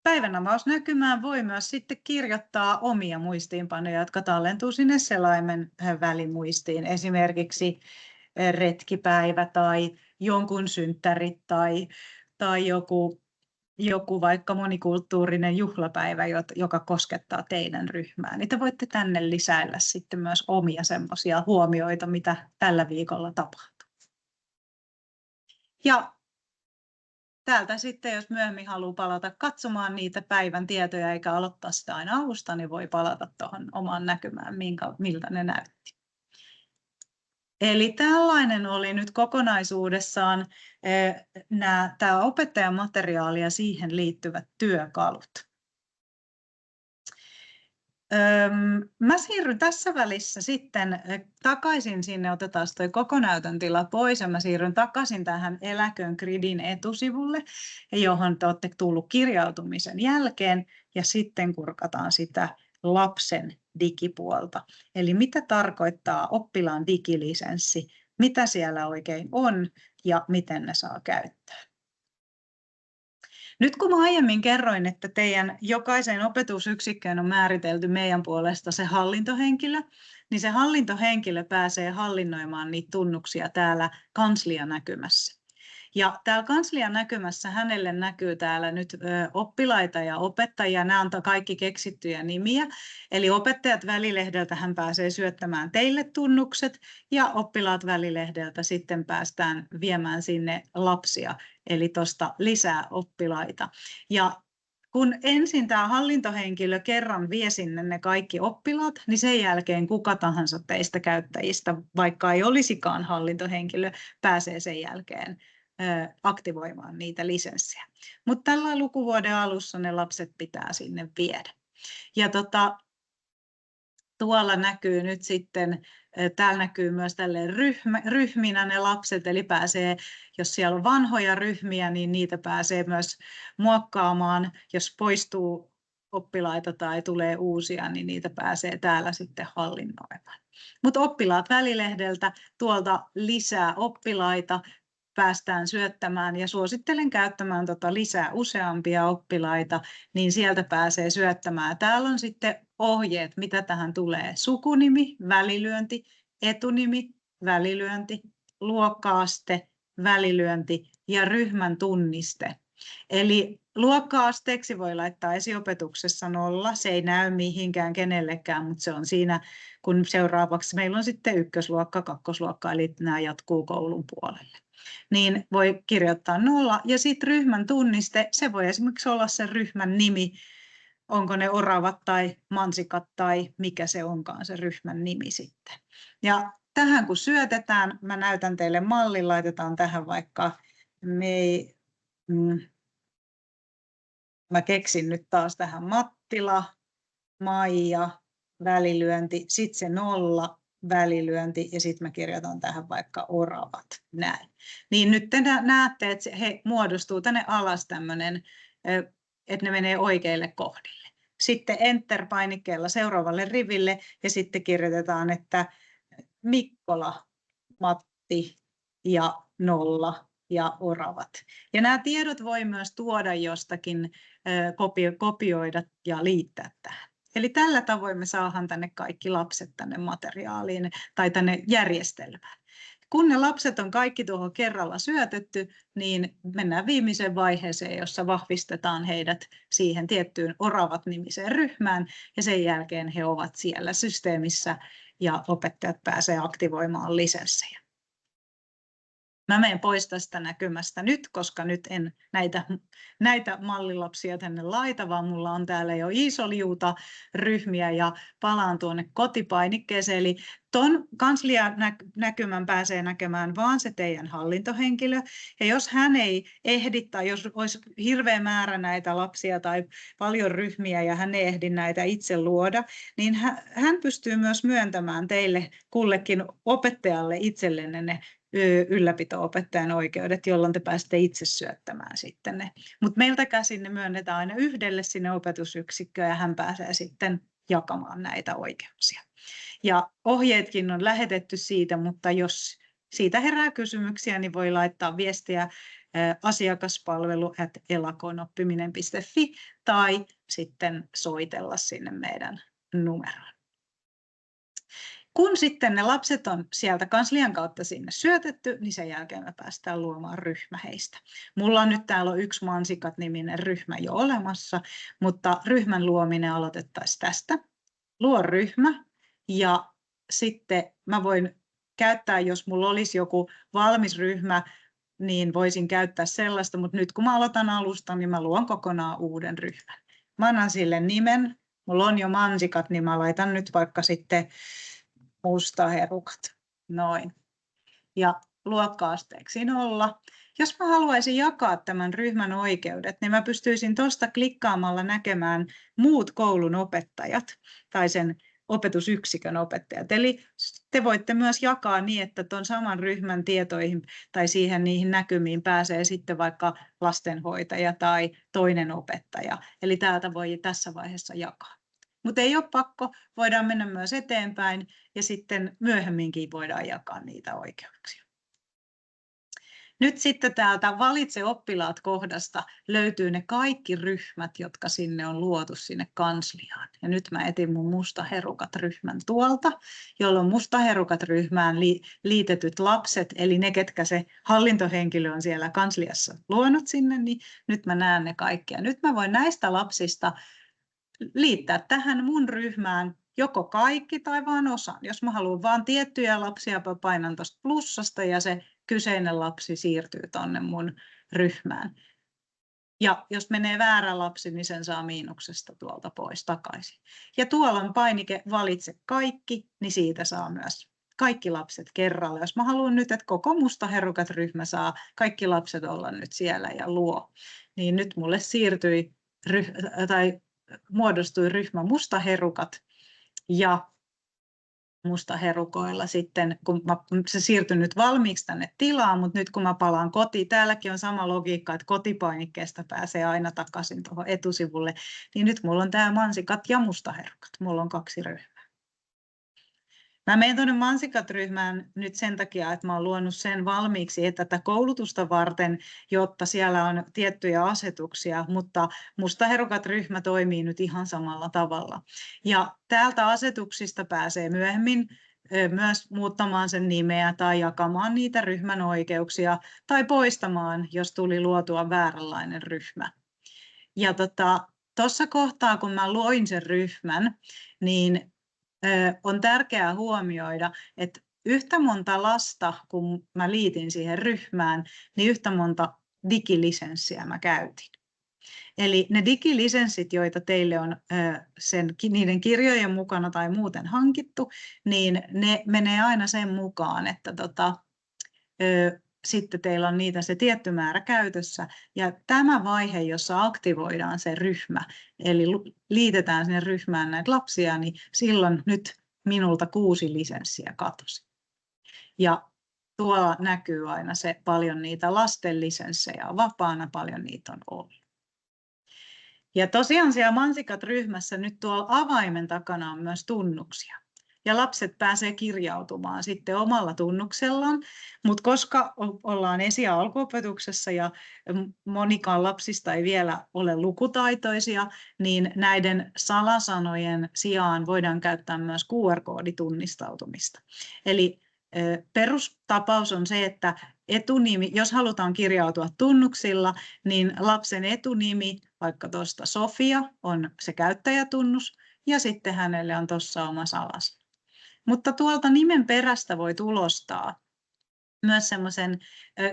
Päivänavausnäkymään voi myös sitten kirjoittaa omia muistiinpanoja, jotka tallentuu sinne selaimen välimuistiin. Esimerkiksi retkipäivä tai jonkun synttärit tai joku vaikka monikulttuurinen juhlapäivä, joka koskettaa teidän ryhmää. Niitä voitte tänne lisäillä sitten myös omia semmoisia huomioita, mitä tällä viikolla tapahtuu. Ja täältä sitten, jos myöhemmin haluaa palata katsomaan niitä päivän tietoja eikä aloittaa sitä aina alusta, niin voi palata tuohon omaan näkymään, miltä ne näytti. Eli tällainen oli nyt kokonaisuudessaan tämä opettajan materiaali ja siihen liittyvät työkalut. Mä siirryn tässä välissä sitten takaisin sinne, otetaan tuo kokonäytön tila pois ja mä siirryn takaisin tähän Eläköön Gridin etusivulle, johon te olette tullut kirjautumisen jälkeen ja sitten kurkataan sitä lapsen digipuolta. Eli mitä tarkoittaa oppilaan digilisenssi, mitä siellä oikein on ja miten ne saa käyttää. Nyt kun mä aiemmin kerroin, että teidän jokaiseen opetusyksikköön on määritelty meidän puolesta se hallintohenkilö, niin se hallintohenkilö pääsee hallinnoimaan niitä tunnuksia täällä kanslianäkymässä. Ja täällä kanslianäkymässä hänelle näkyy täällä nyt oppilaita ja opettajia. Nämä on kaikki keksittyjä nimiä. Eli opettajat välilehdeltä hän pääsee syöttämään teille tunnukset ja oppilaat välilehdeltä sitten päästään viemään sinne lapsia. Eli tuosta lisää oppilaita. Ja kun ensin tämä hallintohenkilö kerran vie sinne ne kaikki oppilaat, niin sen jälkeen kuka tahansa teistä käyttäjistä, vaikka ei olisikaan hallintohenkilö, pääsee sen jälkeen aktivoimaan niitä lisenssejä. Mutta tällä lukuvuoden alussa ne lapset pitää sinne viedä. Ja tuolla näkyy nyt sitten, täällä näkyy myös ryhminä ne lapset, eli pääsee, jos siellä on vanhoja ryhmiä, niin niitä pääsee myös muokkaamaan. Jos poistuu oppilaita tai tulee uusia, niin niitä pääsee täällä sitten hallinnoimaan. Mutta oppilaat välilehdeltä, tuolta lisää oppilaita, päästään syöttämään ja suosittelen käyttämään lisää useampia oppilaita, niin sieltä pääsee syöttämään. Täällä on sitten ohjeet, mitä tähän tulee. Sukunimi, välilyönti, etunimi, välilyönti, luokka-aste, välilyönti ja ryhmän tunniste. Eli luokka-asteeksi voi laittaa esiopetuksessa 0. Se ei näy mihinkään kenellekään, mutta se on siinä, kun seuraavaksi meillä on sitten ykkösluokka, kakkosluokka, eli nämä jatkuu koulun puolelle. Niin voi kirjoittaa 0 ja sitten ryhmän tunniste, se voi esimerkiksi olla se ryhmän nimi, onko ne oravat tai mansikat tai mikä se onkaan se ryhmän nimi sitten. Ja tähän kun syötetään, mä näytän teille mallin, laitetaan tähän vaikka mä keksin nyt taas tähän Mattila, Maija, välilyönti, sitten se 0, välilyönti ja sitten mä kirjoitan tähän vaikka oravat, näin. Niin nyt te näette, että he muodostuu tänne alas tämmöinen, että ne menee oikeille kohdille. Sitten Enter-painikkeella seuraavalle riville ja sitten kirjoitetaan, että Mikkola, Matti ja 0 ja oravat. Ja nämä tiedot voi myös tuoda jostakin, kopioida ja liittää tähän. Eli tällä tavoin me saadaan tänne kaikki lapset tänne materiaaliin tai tänne järjestelmään. Kun ne lapset on kaikki tuohon kerralla syötetty, niin mennään viimeiseen vaiheeseen, jossa vahvistetaan heidät siihen tiettyyn oravat-nimiseen ryhmään ja sen jälkeen he ovat siellä systeemissä ja opettajat pääsevät aktivoimaan lisenssejä. Mä menen pois tästä näkymästä nyt, koska nyt en näitä mallilapsia tänne laita, vaan mulla on täällä jo iso liuta ryhmiä ja palaan tuonne kotipainikkeeseen. Eli tuon kanslianäkymän pääsee näkemään vaan se teidän hallintohenkilö. Ja jos hän ei ehdi tai jos olisi hirveä määrä näitä lapsia tai paljon ryhmiä ja hän ei ehdi näitä itse luoda, niin hän pystyy myös myöntämään teille kullekin opettajalle itsellenne ne ylläpito-opettajan oikeudet, jolloin te pääsette itse syöttämään sitten ne. Mutta meiltä käsin ne myönnetään aina yhdelle sinne opetusyksikköön ja hän pääsee sitten jakamaan näitä oikeuksia. Ja ohjeetkin on lähetetty siitä, mutta jos siitä herää kysymyksiä, niin voi laittaa viestiä asiakaspalvelu@elakonoppiminen.fi tai sitten soitella sinne meidän numeroon. Kun sitten ne lapset on sieltä kanslian kautta sinne syötetty, niin sen jälkeen me päästään luomaan ryhmä heistä. Mulla on nyt täällä yksi Mansikat-niminen ryhmä jo olemassa, mutta ryhmän luominen aloitettaisiin tästä. Luo ryhmä ja sitten mä voin käyttää, jos mulla olisi joku valmis ryhmä, niin voisin käyttää sellaista, mutta nyt kun mä aloitan alusta, niin mä luon kokonaan uuden ryhmän. Mä annan sille nimen. Mulla on jo Mansikat, niin mä laitan nyt vaikka sitten mustaherukat. Noin. Ja luokka-asteeksi 0. Jos mä haluaisin jakaa tämän ryhmän oikeudet, niin mä pystyisin tuosta klikkaamalla näkemään muut koulun opettajat tai sen opetusyksikön opettajat. Eli te voitte myös jakaa niin, että tuon saman ryhmän tietoihin tai niihin näkymiin pääsee sitten vaikka lastenhoitaja tai toinen opettaja. Eli täältä voi tässä vaiheessa jakaa. Mutta ei ole pakko, voidaan mennä myös eteenpäin ja sitten myöhemminkin voidaan jakaa niitä oikeuksia. Nyt sitten täältä Valitse oppilaat -kohdasta löytyy ne kaikki ryhmät, jotka sinne on luotu sinne kansliaan. Ja nyt mä etin mun Mustaherukat-ryhmän tuolta, jolloin Mustaherukat-ryhmään liitetyt lapset, eli ne, ketkä se hallintohenkilö on siellä kansliassa luonut sinne, niin nyt mä näen ne kaikki. Ja nyt mä voin näistä lapsista liittää tähän mun ryhmään joko kaikki tai vain osan. Jos mä haluan vain tiettyjä lapsia, painan tuosta plussasta ja se kyseinen lapsi siirtyy tuonne mun ryhmään. Ja jos menee väärä lapsi, niin sen saa miinuksesta tuolta pois takaisin. Ja tuolla on painike Valitse kaikki, niin siitä saa myös kaikki lapset kerralla. Jos mä haluan nyt, että koko Mustaherukat-ryhmä saa kaikki lapset olla nyt siellä ja luo, niin nyt mulle muodostui ryhmä Mustaherukat ja mustaherukoilla sitten, kun se siirtyi nyt valmiiksi tänne tilaan, mutta nyt kun mä palaan kotiin, täälläkin on sama logiikka, että kotipainikkeesta pääsee aina takaisin tuohon etusivulle, niin nyt mulla on tämä Mansikat ja Mustaherukat, mulla on 2 ryhmää. Mä menen tuonne Mansikat-ryhmään nyt sen takia, että mä oon luonut sen valmiiksi, että tätä koulutusta varten, jotta siellä on tiettyjä asetuksia, mutta Mustaherukat-ryhmä toimii nyt ihan samalla tavalla. Ja täältä asetuksista pääsee myöhemmin myös muuttamaan sen nimeä tai jakamaan niitä ryhmän oikeuksia tai poistamaan, jos tuli luotua vääränlainen ryhmä. Ja tuossa kohtaa, kun mä loin sen ryhmän, niin on tärkeää huomioida, että yhtä monta lasta, kun mä liitin siihen ryhmään, niin yhtä monta digilisenssiä mä käytin. Eli ne digilisenssit, joita teille on niiden kirjojen mukana tai muuten hankittu, niin ne menee aina sen mukaan, että sitten teillä on niitä se tietty määrä käytössä. Ja tämä vaihe, jossa aktivoidaan se ryhmä, eli liitetään sinne ryhmään näitä lapsia, niin silloin nyt minulta 6 lisenssiä katosi. Ja tuolla näkyy aina se, paljon niitä lasten lisenssejä on vapaana, paljon niitä on ollut. Ja tosiaan siellä Mansikat-ryhmässä nyt tuolla avaimen takana on myös tunnuksia. Ja lapset pääsee kirjautumaan sitten omalla tunnuksellaan, mutta koska ollaan esi- ja alkuopetuksessa ja monikaan lapsista ei vielä ole lukutaitoisia, niin näiden salasanojen sijaan voidaan käyttää myös QR-kooditunnistautumista. Eli perustapaus on se, että etunimi, jos halutaan kirjautua tunnuksilla, niin lapsen etunimi, vaikka tuosta Sofia, on se käyttäjätunnus, ja sitten hänelle on tuossa oma salasana. Mutta tuolta nimen perästä voi tulostaa myös semmoisen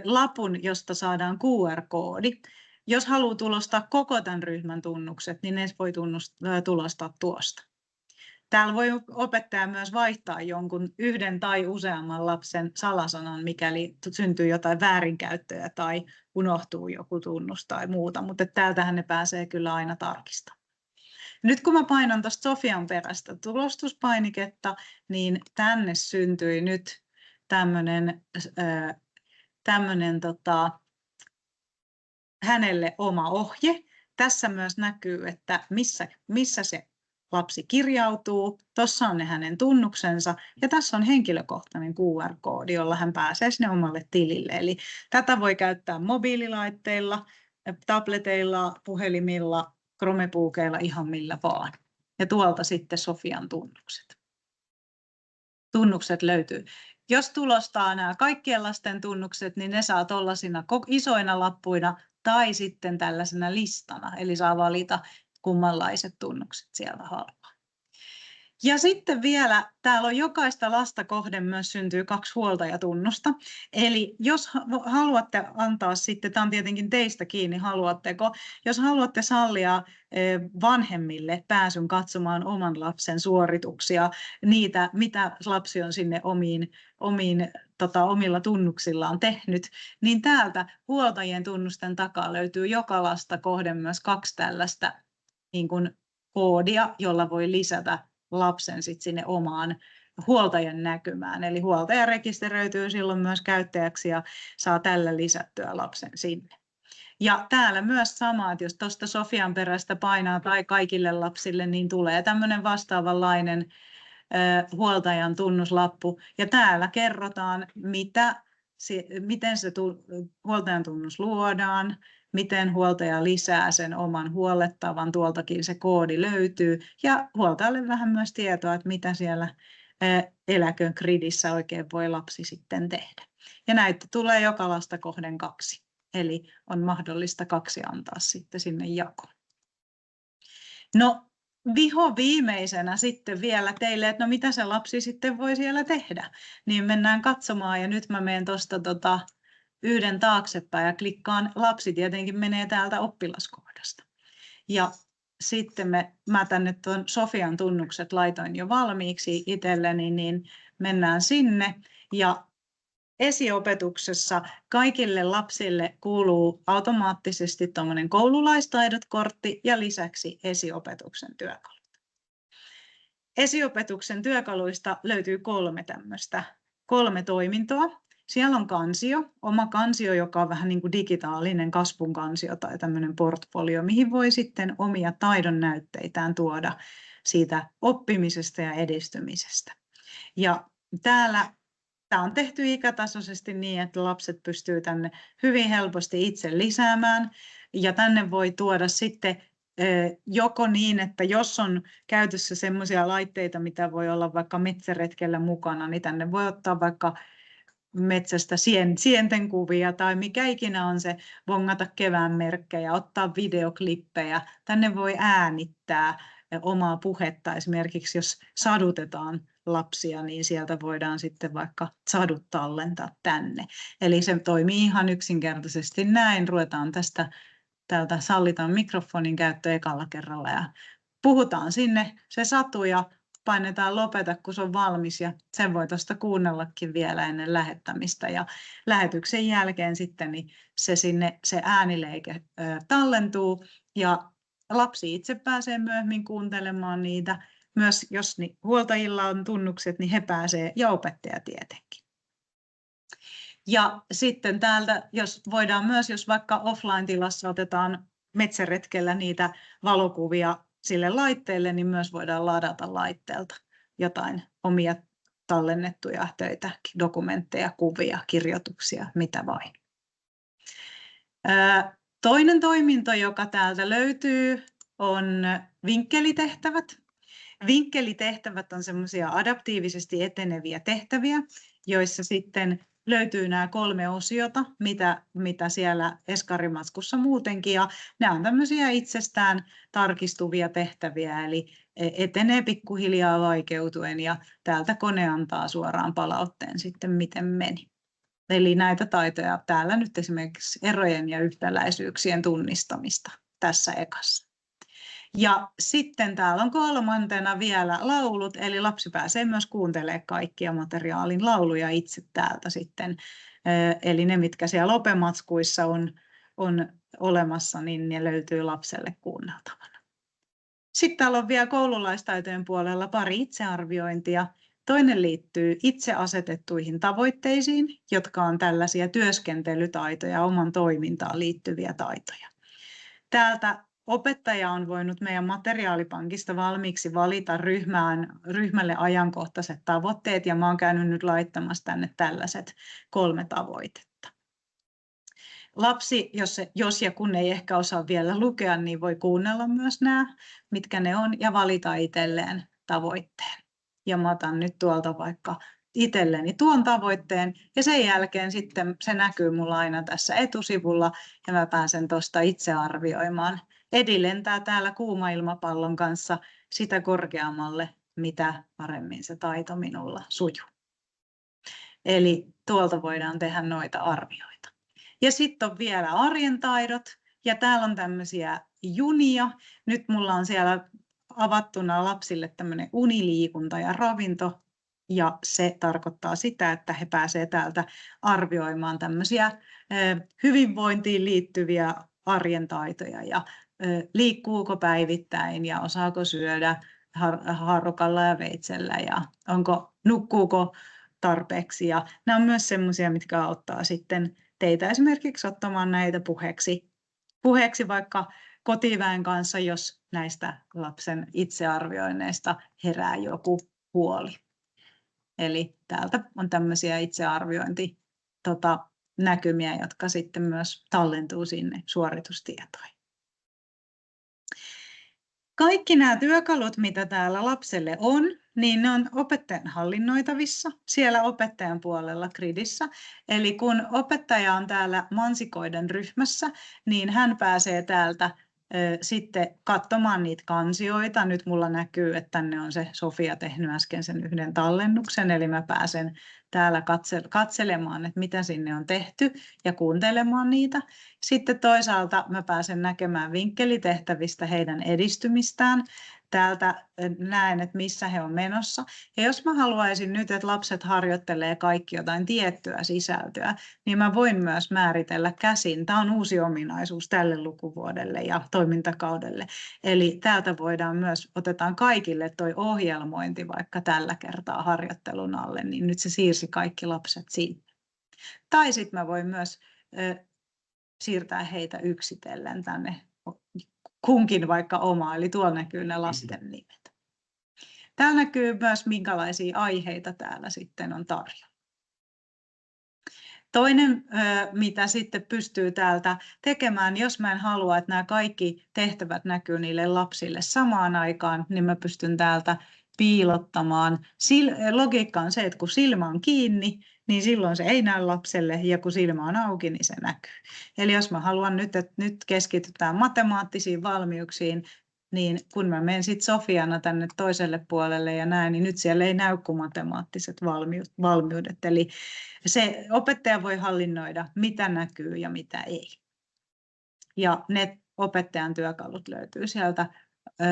lapun, josta saadaan QR-koodi. Jos haluaa tulostaa koko tämän ryhmän tunnukset, niin ne voi tulostaa tuosta. Täällä voi opettaja myös vaihtaa jonkun yhden tai useamman lapsen salasanan, mikäli syntyy jotain väärinkäyttöä tai unohtuu joku tunnus tai muuta, mutta täältähän ne pääsee kyllä aina tarkistamaan. Nyt kun mä painan tuosta Sofian perästä tulostuspainiketta, niin tänne syntyi nyt tämmöinen hänelle oma ohje. Tässä myös näkyy, että missä se lapsi kirjautuu. Tuossa on ne hänen tunnuksensa ja tässä on henkilökohtainen QR-koodi, jolla hän pääsee sinne omalle tilille. Eli tätä voi käyttää mobiililaitteilla, tableteilla, puhelimilla, Chromebookeilla, ihan millä vaan. Ja tuolta sitten Sofian tunnukset. Tunnukset löytyy. Jos tulostaa nämä kaikkien lasten tunnukset, niin ne saa tuollaisina isoina lappuina tai sitten tällaisena listana. Eli saa valita, kummanlaiset tunnukset sieltä haluaa. Ja sitten vielä, täällä on jokaista lasta kohden myös syntyy 2 huoltajatunnusta. Eli jos haluatte antaa sitten, tämä on tietenkin teistä kiinni, haluatteko, jos haluatte sallia vanhemmille pääsyn katsomaan oman lapsen suorituksia, niitä, mitä lapsi on sinne omilla tunnuksillaan tehnyt, niin täältä huoltajien tunnusten takaa löytyy joka lasta kohden myös 2 tällaista niin kuin koodia, jolla voi lisätä lapsen sit sinne omaan huoltajan näkymään. Eli huoltaja rekisteröityy silloin myös käyttäjäksi ja saa tällä lisättyä lapsen sinne. Ja täällä myös sama, että jos tuosta Sofian perästä painaa tai kaikille lapsille, niin tulee tämmöinen vastaavanlainen huoltajan tunnuslappu. Ja täällä kerrotaan, miten se huoltajan tunnus luodaan, miten huoltaja lisää sen oman huollettavan, tuoltakin se koodi löytyy, ja huoltajalle vähän myös tietoa, että mitä siellä eläköön gridissä oikein voi lapsi sitten tehdä. Ja näitä tulee joka lasta kohden 2, eli on mahdollista 2 antaa sitten sinne jakoon. No, viimeisenä sitten vielä teille, että no mitä se lapsi sitten voi siellä tehdä, niin mennään katsomaan, ja nyt mä menen tuosta yhden taaksepäin ja klikkaan, lapsi tietenkin menee täältä oppilaskohdasta. Ja sitten mä tänne tuon Sofian tunnukset laitoin jo valmiiksi itselleni, niin mennään sinne. Ja esiopetuksessa kaikille lapsille kuuluu automaattisesti tuommoinen koululaistaidot-kortti ja lisäksi esiopetuksen työkalut. Esiopetuksen työkaluista löytyy 3 toimintoa. Siellä on kansio, oma kansio, joka on vähän niin kuin digitaalinen kasvun kansio tai tämmöinen portfolio, mihin voi sitten omia taidon näytteitään tuoda siitä oppimisesta ja edistymisestä. Ja tämä on tehty ikätasoisesti niin, että lapset pystyvät tänne hyvin helposti itse lisäämään. Ja tänne voi tuoda sitten joko niin, että jos on käytössä sellaisia laitteita, mitä voi olla vaikka metsäretkellä mukana, niin tänne voi ottaa vaikka metsästä sienten kuvia tai mikä ikinä on se, bongata kevään merkkejä, ottaa videoklippejä. Tänne voi äänittää omaa puhetta. Esimerkiksi jos sadutetaan lapsia, niin sieltä voidaan sitten vaikka sadut tallentaa tänne. Eli se toimii ihan yksinkertaisesti näin. Ruvetaan täältä sallitaan mikrofonin käyttö ekalla kerralla ja puhutaan sinne se satu ja painetaan lopeta, kun se on valmis, ja sen voi tuosta kuunnellakin vielä ennen lähettämistä. Ja lähetyksen jälkeen sitten niin se äänileike tallentuu, ja lapsi itse pääsee myöhemmin kuuntelemaan niitä. Myös jos huoltajilla on tunnukset, niin he pääsevät, ja opettaja tietenkin. Ja sitten täältä, voidaan myös, jos vaikka offline-tilassa otetaan metsäretkellä niitä valokuvia sille laitteelle, niin myös voidaan ladata laitteelta jotain omia tallennettuja töitä, dokumentteja, kuvia, kirjoituksia, mitä vain. Toinen toiminto, joka täältä löytyy, on vinkkelitehtävät. Vinkkelitehtävät on semmoisia adaptiivisesti eteneviä tehtäviä, joissa sitten löytyy nämä 3 osiota, mitä siellä Eskarimatskussa muutenkin. Ja nämä on tämmöisiä itsestään tarkistuvia tehtäviä, eli etenee pikkuhiljaa vaikeutuen ja täältä kone antaa suoraan palautteen sitten, miten meni. Eli näitä taitoja täällä nyt esimerkiksi erojen ja yhtäläisyyksien tunnistamista tässä ekassa. Ja sitten täällä on kolmantena vielä laulut, eli lapsi pääsee myös kuuntelemaan kaikkia materiaalin lauluja itse täältä sitten. Eli ne, mitkä siellä opematskuissa on olemassa, niin ne löytyy lapselle kuunneltavana. Sitten täällä on vielä koululaistaitojen puolella pari itsearviointia. Toinen liittyy itse asetettuihin tavoitteisiin, jotka on tällaisia työskentelytaitoja, oman toimintaan liittyviä taitoja. Täältä opettaja on voinut meidän materiaalipankista valmiiksi valita ryhmälle ajankohtaiset tavoitteet, ja mä oon käynyt nyt laittamassa tänne tällaiset 3 tavoitetta. Lapsi, jos ja kun ei ehkä osaa vielä lukea, niin voi kuunnella myös nämä, mitkä ne on, ja valita itselleen tavoitteen. Ja mä otan nyt tuolta vaikka itselleni tuon tavoitteen, ja sen jälkeen sitten se näkyy mulla aina tässä etusivulla, ja mä pääsen tuosta itse arvioimaan. Edi lentää täällä kuuma-ilmapallon kanssa sitä korkeammalle, mitä paremmin se taito minulla sujuu. Eli tuolta voidaan tehdä noita arvioita. Ja sitten on vielä arjen taidot, ja täällä on tämmöisiä junia. Nyt mulla on siellä avattuna lapsille tämmöinen uniliikunta ja ravinto, ja se tarkoittaa sitä, että he pääsevät täältä arvioimaan tämmöisiä hyvinvointiin liittyviä arjen taitoja, ja liikkuuko päivittäin, ja osaako syödä haarukalla ja veitsellä, ja nukkuuko tarpeeksi. Ja nämä on myös semmoisia, mitkä auttaa sitten teitä esimerkiksi ottamaan näitä puheeksi vaikka kotiväen kanssa, jos näistä lapsen itsearvioinneista herää joku huoli. Eli täältä on tämmöisiä itsearviointinäkymiä, jotka sitten myös tallentuu sinne suoritustietoihin. Kaikki nämä työkalut, mitä täällä lapselle on, niin ne on opettajan hallinnoitavissa siellä opettajan puolella gridissä. Eli kun opettaja on täällä mansikoiden ryhmässä, niin hän pääsee täältä sitten katsomaan niitä kansioita. Nyt mulla näkyy, että tänne on se Sofia tehnyt äsken sen yhden tallennuksen, eli mä pääsen täällä katselemaan, että mitä sinne on tehty ja kuuntelemaan niitä. Sitten toisaalta mä pääsen näkemään vinkkelitehtävistä heidän edistymistään. Täältä näen, että missä he on menossa. Ja jos mä haluaisin nyt, että lapset harjoittelee kaikki jotain tiettyä sisältöä, niin mä voin myös määritellä käsin. Tämä on uusi ominaisuus tälle lukuvuodelle ja toimintakaudelle. Eli täältä voidaan myös, otetaan kaikille toi ohjelmointi vaikka tällä kertaa harjoittelun alle, niin nyt se siirsi kaikki lapset sinne. Tai sitten mä voin myös siirtää heitä yksitellen tänne kunkin vaikka oma, eli tuolla näkyy ne lasten nimet. Täällä näkyy myös, minkälaisia aiheita täällä sitten on tarjolla. Toinen, mitä sitten pystyy täältä tekemään, jos mä en halua, että nämä kaikki tehtävät näkyy niille lapsille samaan aikaan, niin mä pystyn täältä piilottamaan. Logiikka on se, että kun silmä on kiinni, niin silloin se ei näy lapselle, ja kun silmä on auki, niin se näkyy. Eli jos mä haluan nyt, että nyt keskitytään matemaattisiin valmiuksiin, niin kun mä menen sitten Sofiana tänne toiselle puolelle ja näen, niin nyt siellä ei näy kuin matemaattiset valmiudet. Eli se opettaja voi hallinnoida, mitä näkyy ja mitä ei. Ja ne opettajan työkalut löytyy sieltä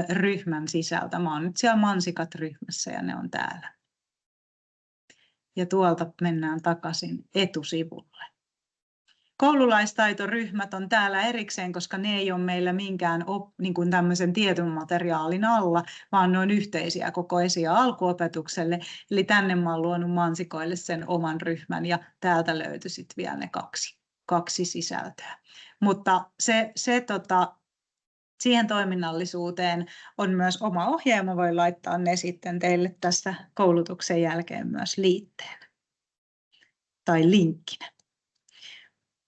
ryhmän sisältä. Mä oon nyt siellä Mansikat-ryhmässä ja ne on täällä. Ja tuolta mennään takaisin etusivulle. Koululaistaitoryhmät on täällä erikseen, koska ne ei ole meillä minkään niin kuin tämmöisen tietyn materiaalin alla, vaan ne on yhteisiä koko esi- ja alkuopetukselle. Eli tänne mä oon luonut mansikoille sen oman ryhmän, ja täältä löytyi sitten vielä ne kaksi sisältöä. Mutta siihen toiminnallisuuteen on myös oma ohjelma, voi laittaa ne sitten teille tässä koulutuksen jälkeen myös liitteen tai linkkinä.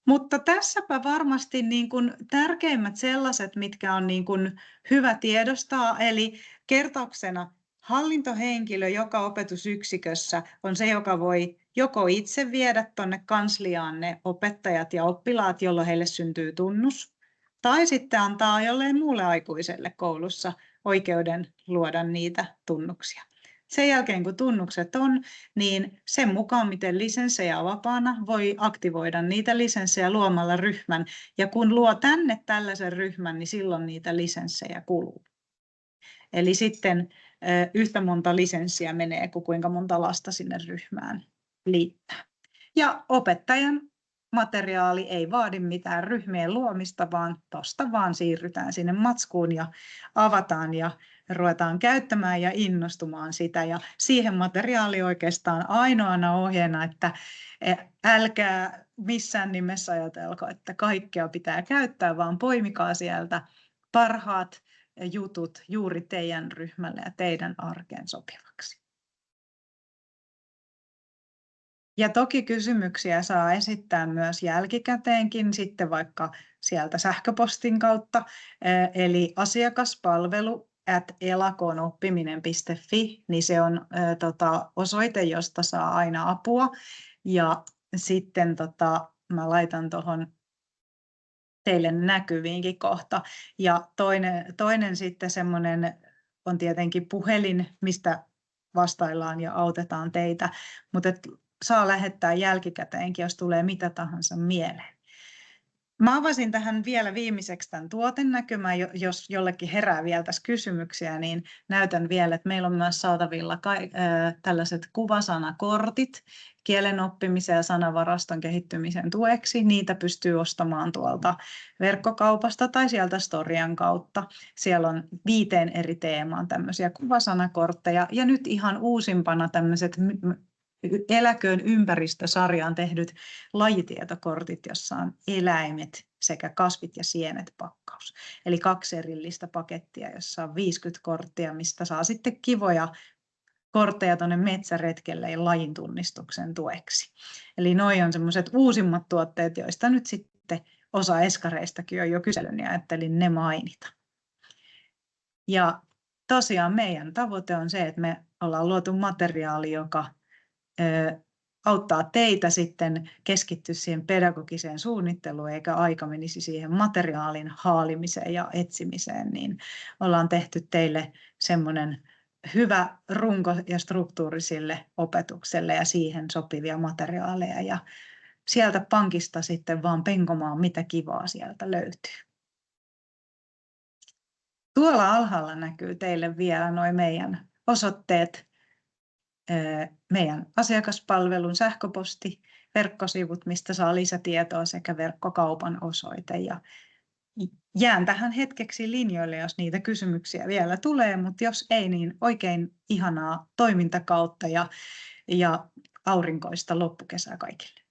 Mutta tässäpä varmasti niin kuin tärkeimmät sellaiset, mitkä on niin kuin hyvä tiedostaa, eli kertauksena hallintohenkilö joka opetusyksikössä on se, joka voi joko itse viedä tuonne kansliaan ne opettajat ja oppilaat, jolloin heille syntyy tunnus, tai sitten antaa jolleen muulle aikuiselle koulussa oikeuden luoda niitä tunnuksia. Sen jälkeen, kun tunnukset on, niin sen mukaan, miten lisenssejä on vapaana, voi aktivoida niitä lisenssejä luomalla ryhmän. Ja kun luo tänne tällaisen ryhmän, niin silloin niitä lisenssejä kuluu. Eli sitten yhtä monta lisenssiä menee, kuin kuinka monta lasta sinne ryhmään liittää. Ja opettajan materiaali ei vaadi mitään ryhmien luomista, vaan tuosta vaan siirrytään sinne matskuun ja avataan ja ruvetaan käyttämään ja innostumaan sitä. Ja siihen materiaali oikeastaan ainoana ohjeena, että älkää missään nimessä ajatelko, että kaikkea pitää käyttää, vaan poimikaa sieltä parhaat jutut juuri teidän ryhmälle ja teidän arkeen sopivaksi. Ja toki kysymyksiä saa esittää myös jälkikäteenkin, sitten vaikka sieltä sähköpostin kautta, eli asiakaspalvelu@elakonoppiminen.fi, niin se on osoite, josta saa aina apua. Ja sitten mä laitan tuohon teille näkyviinkin kohta. Ja toinen sitten semmoinen on tietenkin puhelin, mistä vastaillaan ja autetaan teitä, mutta saa lähettää jälkikäteenkin, jos tulee mitä tahansa mieleen. Mä avasin tähän vielä viimeiseksi tämän tuotenäkymän, jos jollekin herää vielä tässä kysymyksiä, niin näytän vielä, että meillä on myös saatavilla tällaiset kuvasanakortit kielen oppimisen ja sanavaraston kehittymisen tueksi. Niitä pystyy ostamaan tuolta verkkokaupasta tai sieltä Storian kautta. Siellä on 5 eri teemaan tämmöisiä kuvasanakortteja ja nyt ihan uusimpana tämmöiset Eläköön ympäristösarjaan tehdyt lajitietokortit, jossa on eläimet sekä kasvit ja sienet pakkaus. Eli 2 erillistä pakettia, jossa on 50 korttia, mistä saa sitten kivoja kortteja tuonne metsäretkelle ja lajin tunnistuksen tueksi. Eli noi on semmoiset uusimmat tuotteet, joista nyt sitten osa eskareistakin on jo kyselyn ja ajattelin ne mainita. Ja tosiaan meidän tavoite on se, että me ollaan luotu materiaali, joka auttaa teitä sitten keskittyä siihen pedagogiseen suunnitteluun, eikä aika menisi siihen materiaalin haalimiseen ja etsimiseen, niin ollaan tehty teille semmoinen hyvä runko ja struktuuri sille opetukselle ja siihen sopivia materiaaleja. Ja sieltä pankista sitten vaan penkomaan, mitä kivaa sieltä löytyy. Tuolla alhaalla näkyy teille vielä nuo meidän osoitteet. Meidän asiakaspalvelun sähköposti, verkkosivut, mistä saa lisätietoa sekä verkkokaupan osoite. Ja jään tähän hetkeksi linjoille, jos niitä kysymyksiä vielä tulee, mutta jos ei, niin oikein ihanaa toimintakautta ja aurinkoista loppukesää kaikille.